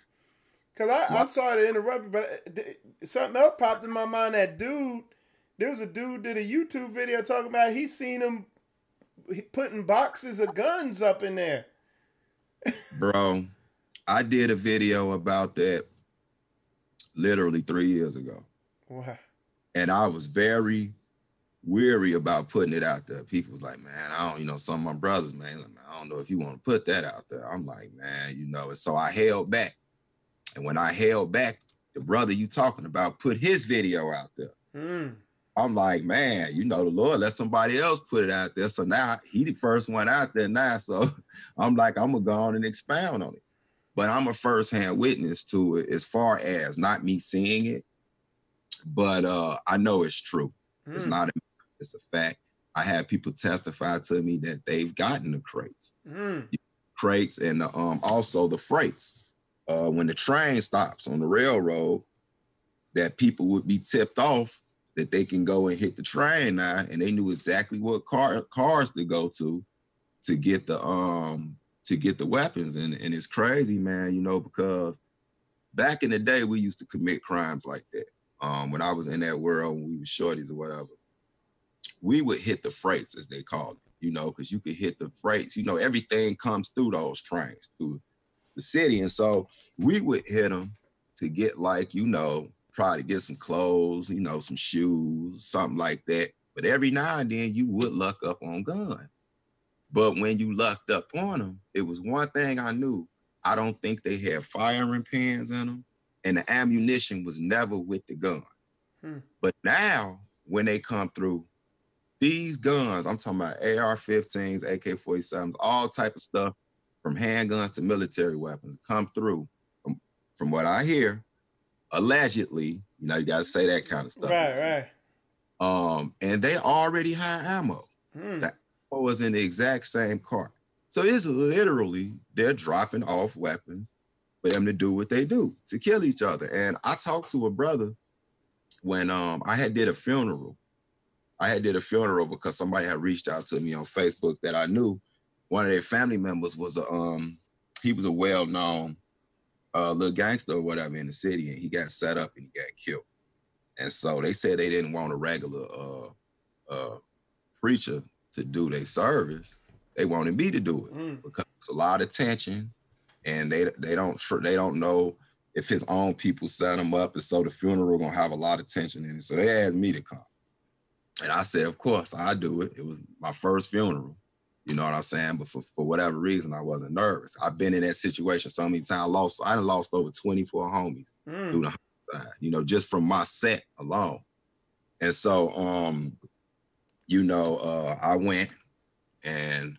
Cause I'm sorry to interrupt you, but something else popped in my mind. That dude, there was a dude did a YouTube video talking about he seen him putting boxes of guns up in there. Bro, I did a video about that literally 3 years ago. Wow. And I was very weary about putting it out there. People was like, man, I don't, you know, some of my brothers, man, I don't know if you want to put that out there. I'm like, man, you know, and so I held back. And when I held back, the brother you talking about put his video out there. Mm. I'm like, man, you know, the Lord let somebody else put it out there. So now he the first one out there now. So I'm like, I'm going to go on and expound on it. But I'm a firsthand witness to it as far as not me seeing it, but I know it's true. It's not it's a fact. I had people testify to me that they've gotten the crates. Crates and also the freights. When the train stops on the railroad, that people would be tipped off that they can go and hit the train now, and they knew exactly what cars to go to get the weapons. And it's crazy, man, you know, because back in the day, we used to commit crimes like that. When I was in that world, when we were shorties or whatever, we would hit the freights, as they called it, you know, because you could hit the freights, you know, everything comes through those trains, through the city. And so we would hit them to get, like, you know, probably get some clothes, you know, some shoes, something like that. But every now and then you would luck up on guns. But when you lucked up on them, it was one thing I knew. I don't think they had firing pins in them, and the ammunition was never with the gun. But now, when they come through, these guns, I'm talking about AR-15s, AK-47s, all type of stuff, from handguns to military weapons, come through, from what I hear, allegedly, you know, you got to say that kind of stuff. Right. And they already had ammo. The ammo was in the exact same cart. So it's literally, they're dropping off weapons for them to do what they do, to kill each other. And I talked to a brother when I had did a funeral. I had did a funeral because somebody had reached out to me on Facebook that I knew. One of their family members was he was a well-known little gangster or whatever in the city, and he got set up and he got killed. And so they said they didn't want a regular preacher to do their service. They wanted me to do it because it's a lot of tension, and they don't know if his own people set him up, and so the funeral gonna have a lot of tension in it. So they asked me to come, and I said, of course, I do it. It was my first funeral, you know what I'm saying? But for whatever reason, I wasn't nervous. I've been in that situation so many times. I lost over 24 homies through the homicide, you know, just from my set alone. And so, you know, I went and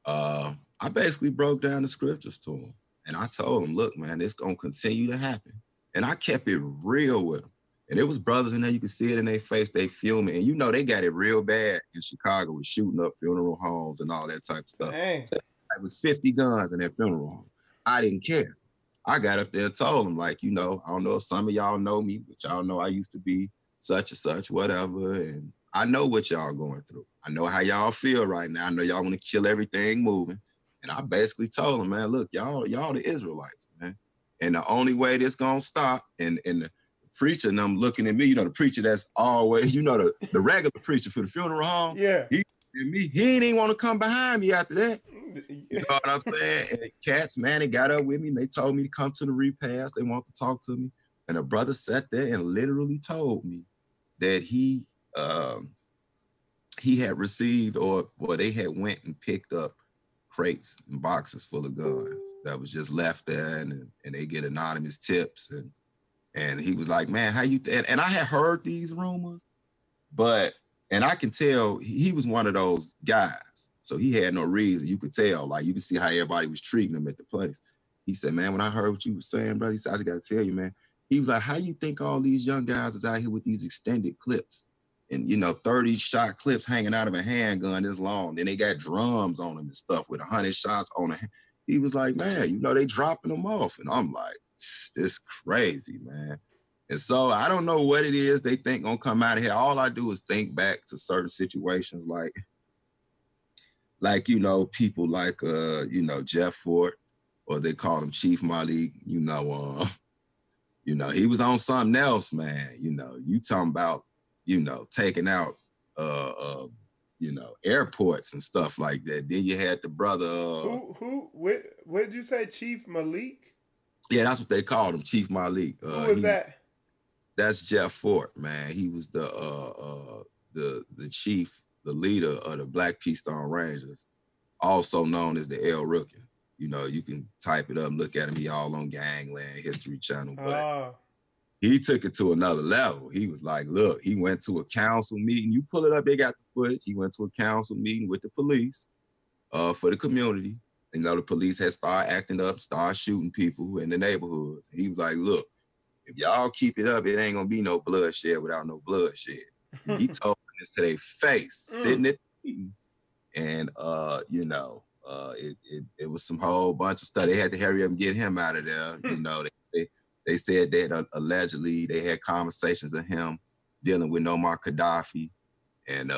I basically broke down the scriptures to him. And I told him, look, man, it's going to continue to happen. And I kept it real with him. And it was brothers in there, you could see it in their face, they filming. And you know, they got it real bad in Chicago with shooting up funeral homes and all that type of stuff. Dang. So it was 50 guns in that funeral home. I didn't care. I got up there and told them, like, you know, I don't know if some of y'all know me, but y'all know I used to be such and such, whatever. And I know what y'all going through. I know how y'all feel right now. I know y'all want to kill everything moving. And I basically told them, man, look, y'all the Israelites, man. And the only way this gonna stop, and the preacher and them looking at me, you know, the preacher that's always, you know, the regular preacher for the funeral home. Yeah. He didn't even want to come behind me after that. You know what I'm saying? And cats, man, they got up with me and they told me to come to the repast. They want to talk to me. And a brother sat there and literally told me that he had received or they had went and picked up crates and boxes full of guns that was just left there, and they get anonymous tips, and he was like, man, how you and I had heard these rumors, and I can tell he was one of those guys, so he had no reason. You could tell, like, you could see how everybody was treating him at the place. He said, man, when I heard what you were saying, brother, he said, I just gotta tell you, man. He was like, how you think all these young guys is out here with these extended clips and, you know, 30 shot clips hanging out of a handgun this long. Then they got drums on them and stuff with 100 shots on it. He was like, man, you know, they dropping them off. And I'm like, this crazy, man. And so I don't know what it is they think gonna come out of here. All I do is think back to certain situations like, you know, people like, you know, Jeff Fort, or they call him Chief Malik, you know, he was on something else, man. You know, you talking about, you know, taking out, you know, airports and stuff like that. Then you had the brother. What did you say, Chief Malik? Yeah, that's what they called him, Chief Malik. Who was that? That's Jeff Fort, man. He was the chief, the leader of the Black Keystone Rangers, also known as the El Rookins. You know, you can type it up, look at him. He all on Gangland History Channel, but he took it to another level. He was like, look, he went to a council meeting. You pull it up, they got the footage. He went to a council meeting with the police for the community. You know, the police had started acting up, started shooting people in the neighborhoods. He was like, look, if y'all keep it up, it ain't gonna be no bloodshed without no bloodshed. He told them this to their face, sitting at the meeting. And, you know, it was some whole bunch of stuff. They had to hurry up and get him out of there. You know, they said that allegedly they had conversations of him dealing with Muammar Gaddafi. And,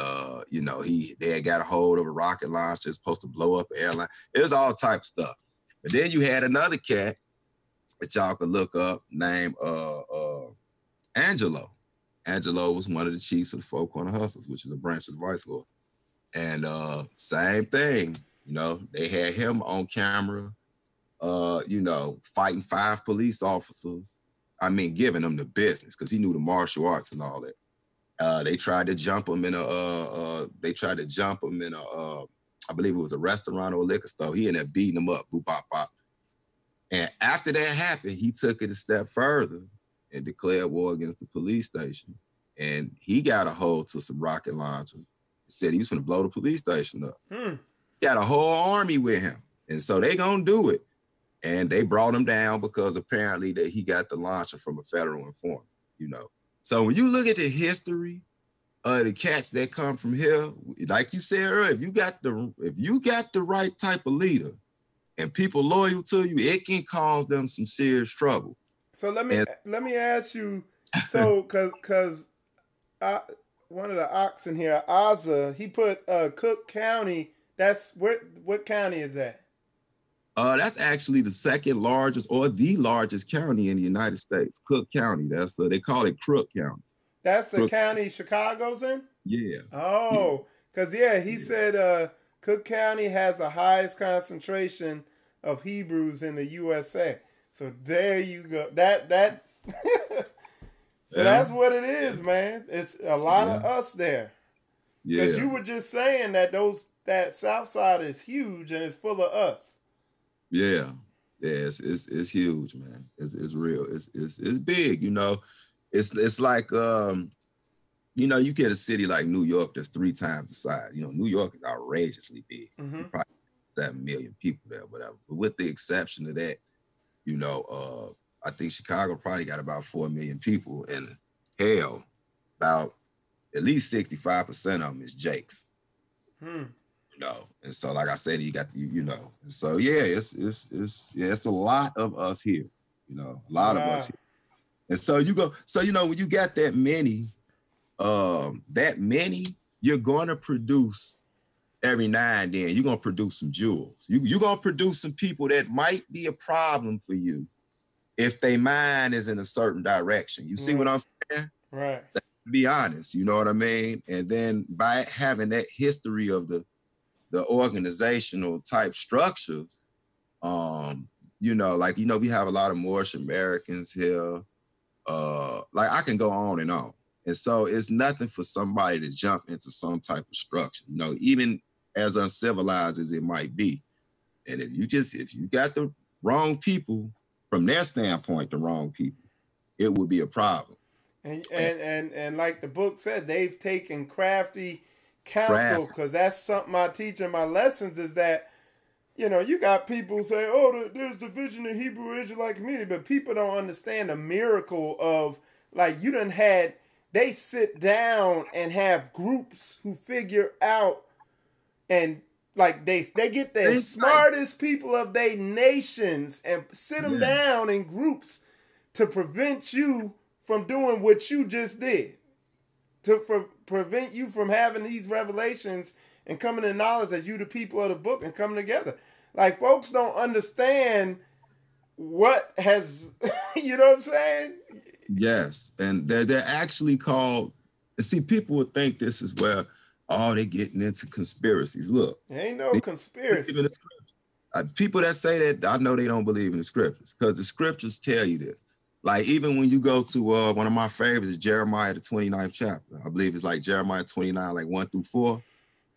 you know, they had got a hold of a rocket launcher supposed to blow up an airline. It was all type of stuff. But then you had another cat that y'all could look up named Angelo. Angelo was one of the chiefs of the Four Corner Hustlers, which is a branch of the Vice Lord. And same thing, you know, they had him on camera, you know, fighting 5 police officers. I mean, giving them the business because he knew the martial arts and all that. They tried to jump him in I believe it was a restaurant or a liquor store. He ended up beating him up, boop, bop, bop. And after that happened, he took it a step further and declared war against the police station. And he got a hold to some rocket launchers. Said he was going to blow the police station up. Got a whole army with him. And so they going to do it. And they brought him down because apparently that he got the launcher from a federal informant, you know. So when you look at the history of the cats that come from here, like you said earlier, if you got the right type of leader and people loyal to you, it can cause them some serious trouble. So let me ask you So, cause one of the oxen here, Ozza, he put Cook County. That's what county is that? That's actually the second largest or the largest county in the United States, Cook County. That's they call it Crook County. That's the Crook. county Chicago's in? Yeah. Oh, because he said Cook County has the highest concentration of Hebrews in the USA. So there you go. That so that's what it is, man. It's a lot of us there. Because you were just saying that South Side is huge and it's full of us. Yeah. Yeah, it's huge, man. It's real. It's big, you know. It's like you know, you get a city like New York that's 3 times the size. You know, New York is outrageously big. Mm-hmm. Probably 7 million people there, whatever. But with the exception of that, you know, I think Chicago probably got about 4 million people, and hell, about at least 65% of them is Jakes. You know, and so like I said, you got you know, and so yeah, it's a lot of us here. You know, a lot of us here. And so you know, when you got that many, you're gonna produce every now and then. You're gonna produce some jewels. You're gonna produce some people that might be a problem for you if their mind is in a certain direction. You see what I'm saying? Right. Let's be honest, you know what I mean? And then by having that history of the organizational type structures, you know, like, you know, we have a lot of Moorish Americans here. Like I can go on and on. And so it's nothing for somebody to jump into some type of structure, you know, even as uncivilized as it might be. And if you got the wrong people, from their standpoint, the wrong people, it would be a problem. And like the book said, they've taken crafty counsel, because that's something I teach in my lessons, is that, you know, you got people say, oh, there's division in Hebrew Israelite community, but people don't understand the miracle of, like, they sit down and have groups who figure out, and like they get the smartest people of their nations and sit them down in groups to prevent you from doing what you just did, to prevent you from having these revelations and coming to knowledge that you the people of the book and coming together. Like, folks don't understand what has, you know what I'm saying? Yes, and they're actually called, see, people would think this is where, oh, they're getting into conspiracies. Look. There ain't no conspiracy. People that say that, I know they don't believe in the scriptures, because the scriptures tell you this. Like, even when you go to one of my favorites is Jeremiah, the 29th chapter. I believe it's like Jeremiah 29, like 1-4,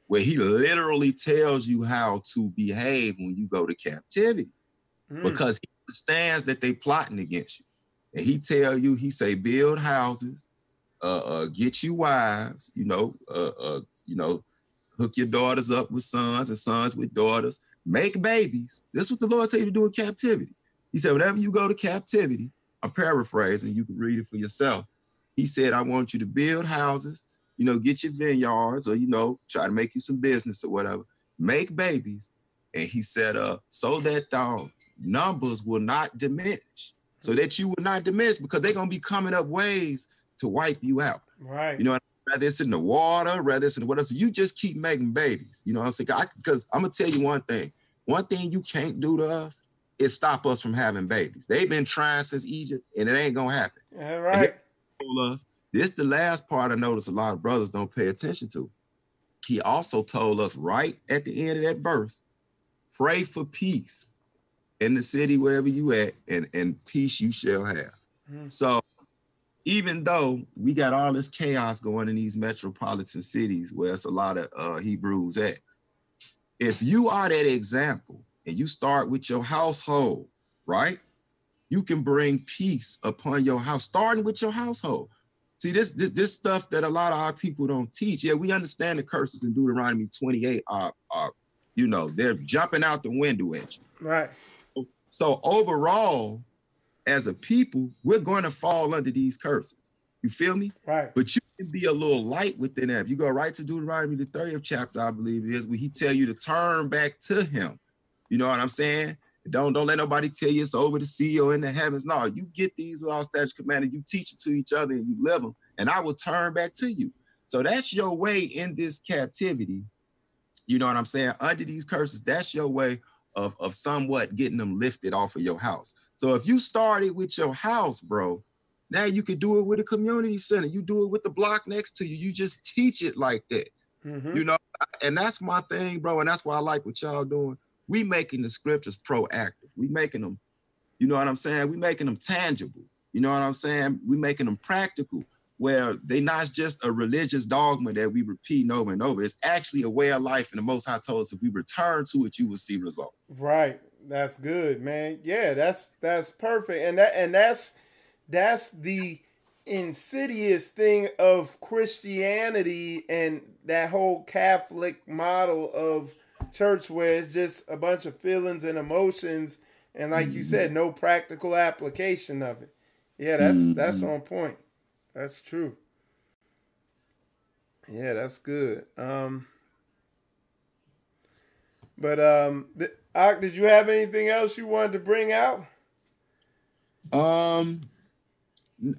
where he literally tells you how to behave when you go to captivity, because he understands that they plotting against you. And he say, build houses, get you wives, you know, hook your daughters up with sons and sons with daughters, make babies. This is what the Lord tell you to do in captivity. He said, whenever you go to captivity, I'm paraphrasing, you can read it for yourself. He said, I want you to build houses, you know, get your vineyards, or, you know, try to make you some business or whatever, make babies. And he said, so that the numbers will not diminish, so that you will not diminish, because they're going to be coming up ways to wipe you out. Right. You know, whether it's in the water, whether it's in whatever, so you just keep making babies. You know what I'm saying? Because I'm going to tell you one thing. One thing you can't do to us is stop us from having babies. They've been trying since Egypt, and it ain't going to happen. Yeah, right. This the last part I notice a lot of brothers don't pay attention to. He also told us right at the end of that verse, pray for peace in the city wherever you at, and peace you shall have. So even though we got all this chaos going in these metropolitan cities where it's a lot of Hebrews at, if you are that example and you start with your household, right? You can bring peace upon your house, starting with your household. See, this stuff that a lot of our people don't teach. Yeah, we understand the curses in Deuteronomy 28 are you know, they're jumping out the window at you. Right. So overall, as a people, we're going to fall under these curses. You feel me? Right. But you can be a little light within that. If you go right to Deuteronomy, the 30th chapter, I believe it is, where he tell you to turn back to him. You know what I'm saying? Don't let nobody tell you it's over the sea or in the heavens. No, you get these laws, statutes, commandments, you teach them to each other and you live them, and I will turn back to you. So that's your way in this captivity. You know what I'm saying? Under these curses, that's your way of somewhat getting them lifted off of your house. So if you started with your house, bro, now you could do it with a community center. You do it with the block next to you. You just teach it like that. You know, and that's my thing, bro. And that's why I like what y'all doing. We making the scriptures proactive. We making them, you know what I'm saying? We making them tangible. You know what I'm saying? We making them practical, where they not just a religious dogma that we repeat over and over. It's actually a way of life. And the Most High told us if we return to it, you will see results. Right. That's good, man. Yeah, that's perfect. And that's the insidious thing of Christianity and that whole Catholic model of church, where it's just a bunch of feelings and emotions, and like you said, no practical application of it. Yeah, that's on point. That's true. Yeah, that's good. Did you have anything else you wanted to bring out?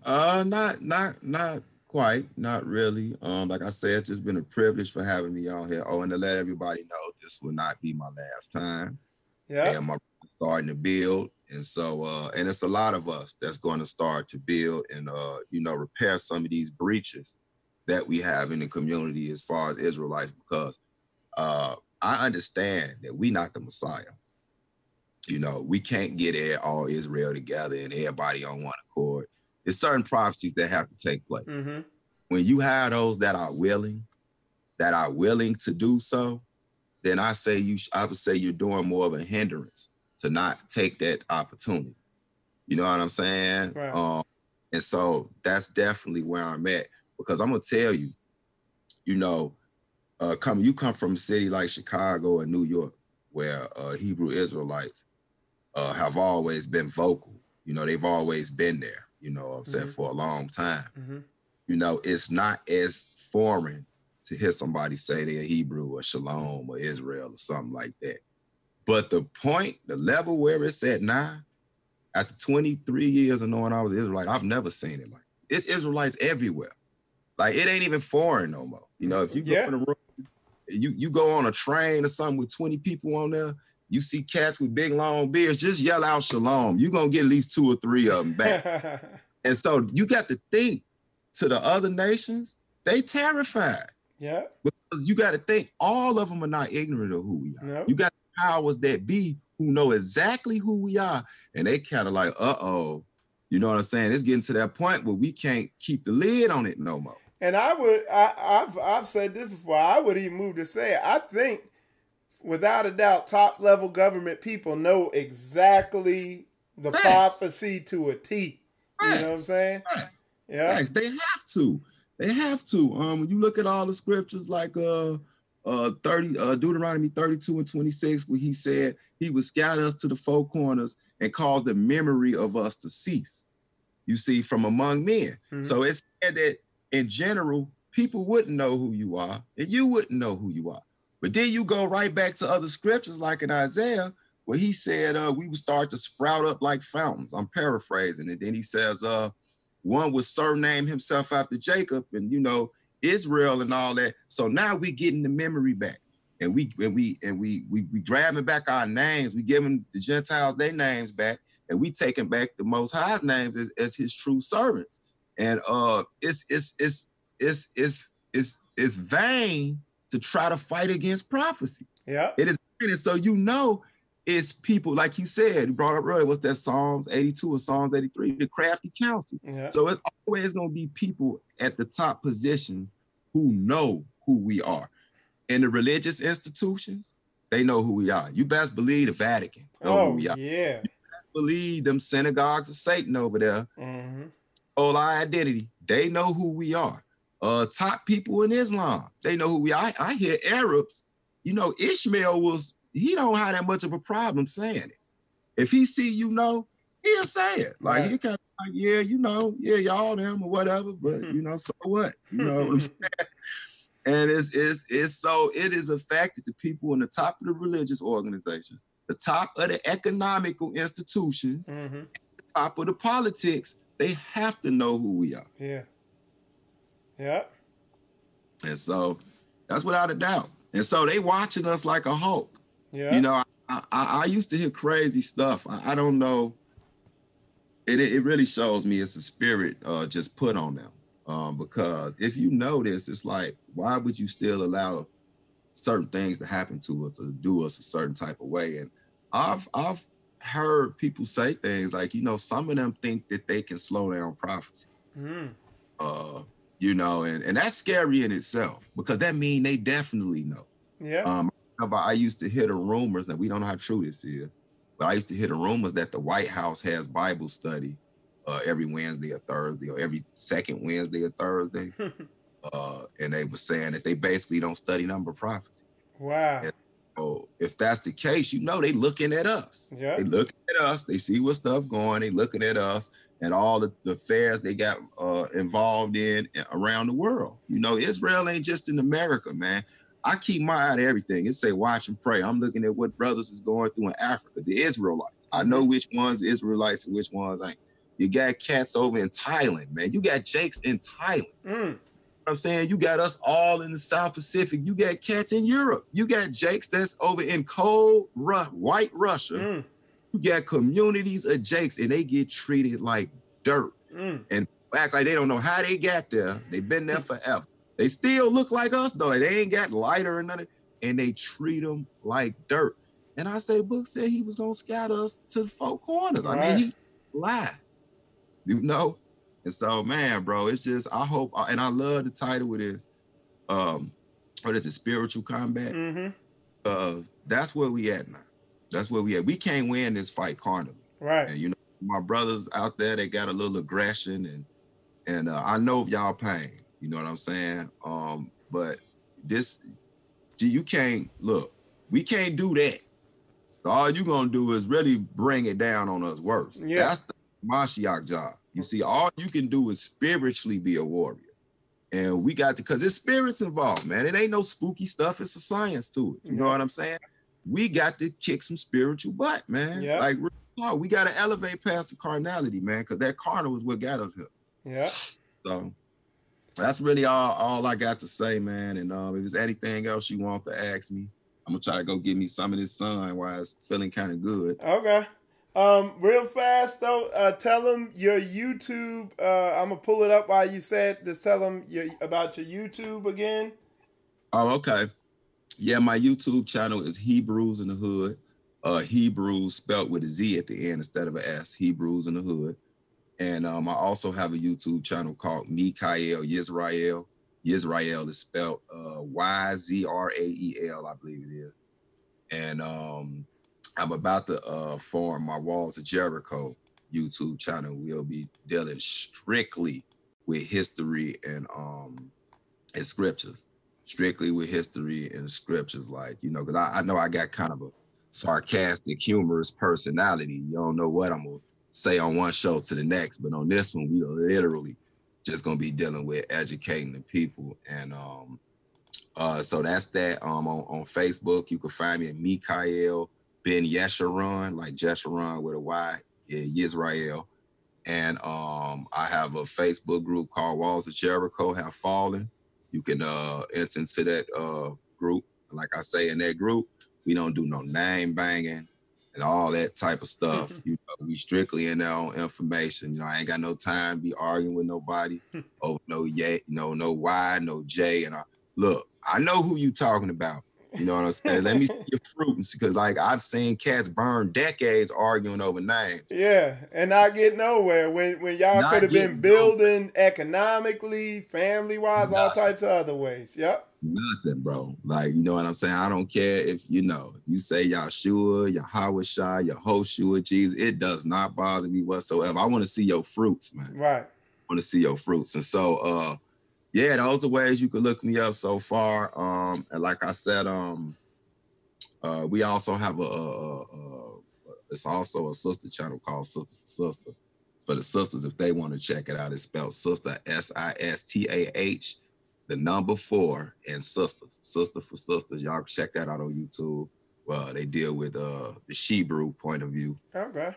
Not quite, not really. Like I said, it's just been a privilege for having me on here. Oh, and to let everybody know, this will not be my last time. Yeah. And my brother's starting to build. And so, and it's a lot of us that's going to start to build and, you know, repair some of these breaches that we have in the community as far as Israelites, because I understand that we not the Messiah. You know, we can't get all Israel together and everybody on one accord. There's certain prophecies that have to take place. When you have those that are willing to do so, then I would say you're doing more of a hindrance to not take that opportunity. You know what I'm saying? Right. And so that's definitely where I'm at, because I'm gonna tell you, you know, you come from a city like Chicago and New York, where Hebrew Israelites have always been vocal. You know, they've always been there, you know what I'm saying, for a long time. You know, it's not as foreign to hear somebody say they're Hebrew or Shalom or Israel or something like that. But the level where it's at now, after 23 years of knowing I was Israelite, I've never seen it like that. It's Israelites everywhere. Like, it ain't even foreign no more. You know, if you go in the room, you go on a train or something with 20 people on there, you see cats with big long beards, just yell out Shalom. You're going to get at least 2 or 3 of them back. And so you got to think, to the other nations, they terrified. Yeah. Because you got to think, all of them are not ignorant of who we are. Nope. You got powers that be who know exactly who we are. And they kind of like, uh-oh. You know what I'm saying? It's getting to that point where we can't keep the lid on it no more. And I've said this before, I would even move to say it. I think, without a doubt, top level government people know exactly the prophecy to a T. You know what I'm saying? Yeah. They have to. They have to. When you look at all the scriptures like Deuteronomy 32 and 26, where he said he would scatter us to the 4 corners and cause the memory of us to cease, you see, from among men. So it's said that in general, people wouldn't know who you are and you wouldn't know who you are. But then you go right back to other scriptures like in Isaiah, where he said we would start to sprout up like fountains. I'm paraphrasing. And then he says one would surname himself after Jacob and, you know, Israel and all that. So now we getting the memory back, and we grabbing back our names. We giving the Gentiles their names back, and we taking back the Most High's names as his true servants. And it's vain to try to fight against prophecy. Yeah, it is. So you know, it's people like you said. You brought up earlier. What's that? Psalms 82 or Psalms 83? The crafty counsel. Yeah. So it's always going to be people at the top positions who know who we are. In the religious institutions, they know who we are. You best believe the Vatican know who we are. Yeah. You best believe them synagogues of Satan over there. All our identity. They know who we are. Top people in Islam, they know who we are. I hear Arabs, you know, Ishmael he don't have that much of a problem saying it. If he see, you know, he'll say it. Like, he kind of like, yeah, you know, yeah, y'all them or whatever, but you know, so what? You know what I'm saying? And it is a fact that the people in the top of the religious organizations the top of the economical institutions, the top of the politics, they have to know who we are. Yeah. Yeah. And so that's without a doubt. And so they watching us like a hawk. Yeah. You know, I used to hear crazy stuff. I don't know. It really shows me it's a spirit just put on them. Because if you notice, it's like, why would you still allow certain things to happen to us or do us a certain type of way? And I've heard people say things like, you know, some of them think that they can slow down prophecy. You know, and that's scary in itself, because that means they definitely know. Yeah. I used to hear the rumors, and we don't know how true this is, but I used to hear the rumors that the White House has Bible study every Wednesday or Thursday, or every second Wednesday or Thursday. And they were saying that they basically don't study number prophecy. Wow. And so if that's the case, you know, they looking at us. Yeah. They looking at us. They see what stuff going. They looking at us and all the affairs they got involved in around the world. You know, Israel ain't just in America, man. I keep my eye to everything. It say watch and pray. I'm looking at what brothers is going through in Africa, the Israelites. I know which ones Israelites and which ones ain't. You got cats over in Thailand, man. You got Jakes in Thailand. You know what I'm saying? You got us all in the South Pacific. You got cats in Europe. You got Jakes that's over in cold, white Russia. You got communities of Jakes, and they get treated like dirt. And act like they don't know how they got there. They've been there forever. They still look like us, though. They ain't got lighter or nothing. And they treat them like dirt. And I say, Book said he was going to scatter us to the four corners. Right. I mean, he lied. You know? And so, man, bro, it's just, I hope, and I love the title of this. What is it? Spiritual combat. That's where we at now. That's where we at. We can't win this fight carnally. Right. And, you know, my brothers out there, they got a little aggression, and I know of y'all pain. You know what I'm saying? But this, you can't, look, we can't do that. So all you're going to do is really bring it down on us worse. Yeah. That's the Mashiach job. You see, all you can do is spiritually be a warrior. And we got to, because there's spirits involved, man. It ain't no spooky stuff. It's a science to it. You know what I'm saying? We got to kick some spiritual butt, man. Yeah. Like, we got to elevate past the carnality, man, because that carnal is what got us here. Yeah. So that's really all I got to say, man. And if there's anything else you want to ask me, I'm going to try to go get me some of this sun while it's feeling kind of good. Okay. Real fast, though, tell them your YouTube. I'm going to pull it up while you said, just tell them about your YouTube again. Oh, okay. Yeah, my YouTube channel is Hebrews in the Hood. Hebrews spelled with a Z at the end instead of an S. Hebrews in the Hood. And I also have a YouTube channel called Mikha'El Yisrael. Yisrael is spelled Yzrael, I believe it is. And I'm about to form my Walls of Jericho YouTube channel. We'll be dealing strictly with history and scriptures. Strictly with history and scriptures, like, you know, because I know I got kind of a sarcastic, humorous personality. You don't know what I'm going to say on one show to the next, but on this one, we are literally just going to be dealing with educating the people. And so that's that. On Facebook, you can find me at Mikha'El Ben Yeshurun, like Jeshurun with a Y, Yisrael. And I have a Facebook group called Walls of Jericho Have Fallen. You can enter into that group. Like I say, in that group, we don't do no name banging and all that type of stuff. You know, we strictly in there on information. You know, I ain't got no time to be arguing with nobody over no Y, no Y, no J. And look, I know who you talking about. You know what I'm saying? Let me see your fruits, because like I've seen cats burn decades arguing over names. Yeah, and not get nowhere when y'all could have been building economically, family-wise, all types of other ways. Yep. Nothing, bro. Like, you know what I'm saying? I don't care if, you know, you say Yahshua, Yahawashai, Yehoshua, Jesus. It does not bother me whatsoever. I want to see your fruits, man. Right. I want to see your fruits. And so, yeah, those are ways you can look me up so far. And like I said, we also have it's also a sister channel called Sister for Sister. For the sisters, if they want to check it out, it's spelled Sister, SISTAH, the number 4, and Sisters. Sister for Sisters. Y'all can check that out on YouTube. They deal with the Hebrew point of view. Okay.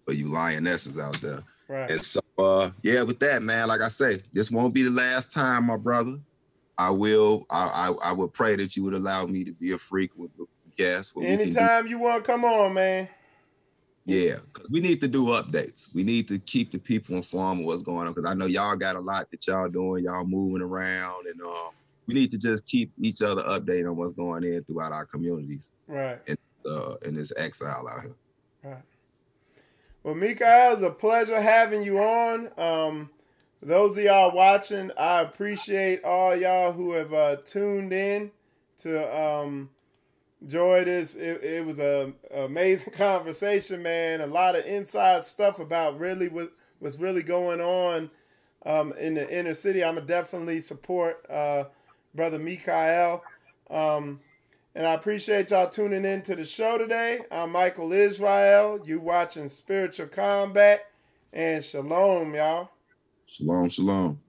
For you lionesses out there. Right. And so, with that, man, like I say, this won't be the last time, my brother. I would pray that you would allow me to be a frequent guest. Anytime you want to come on, man. Yeah, because we need to do updates. We need to keep the people informed of what's going on, because I know y'all got a lot that y'all doing. Y'all moving around, and we need to just keep each other updated on what's going in throughout our communities. Right. In this exile out here. Right. Well, Mikha'El, it's a pleasure having you on. Those of y'all watching, I appreciate all y'all who have tuned in to enjoy this. It was an amazing conversation, man. A lot of inside stuff about really what's really going on in the inner city. I'm going to definitely support Brother Mikha'El. And I appreciate y'all tuning in to the show today. I'm Mikha'El Israel. You watching Spiritual Combat. And shalom, y'all. Shalom, shalom.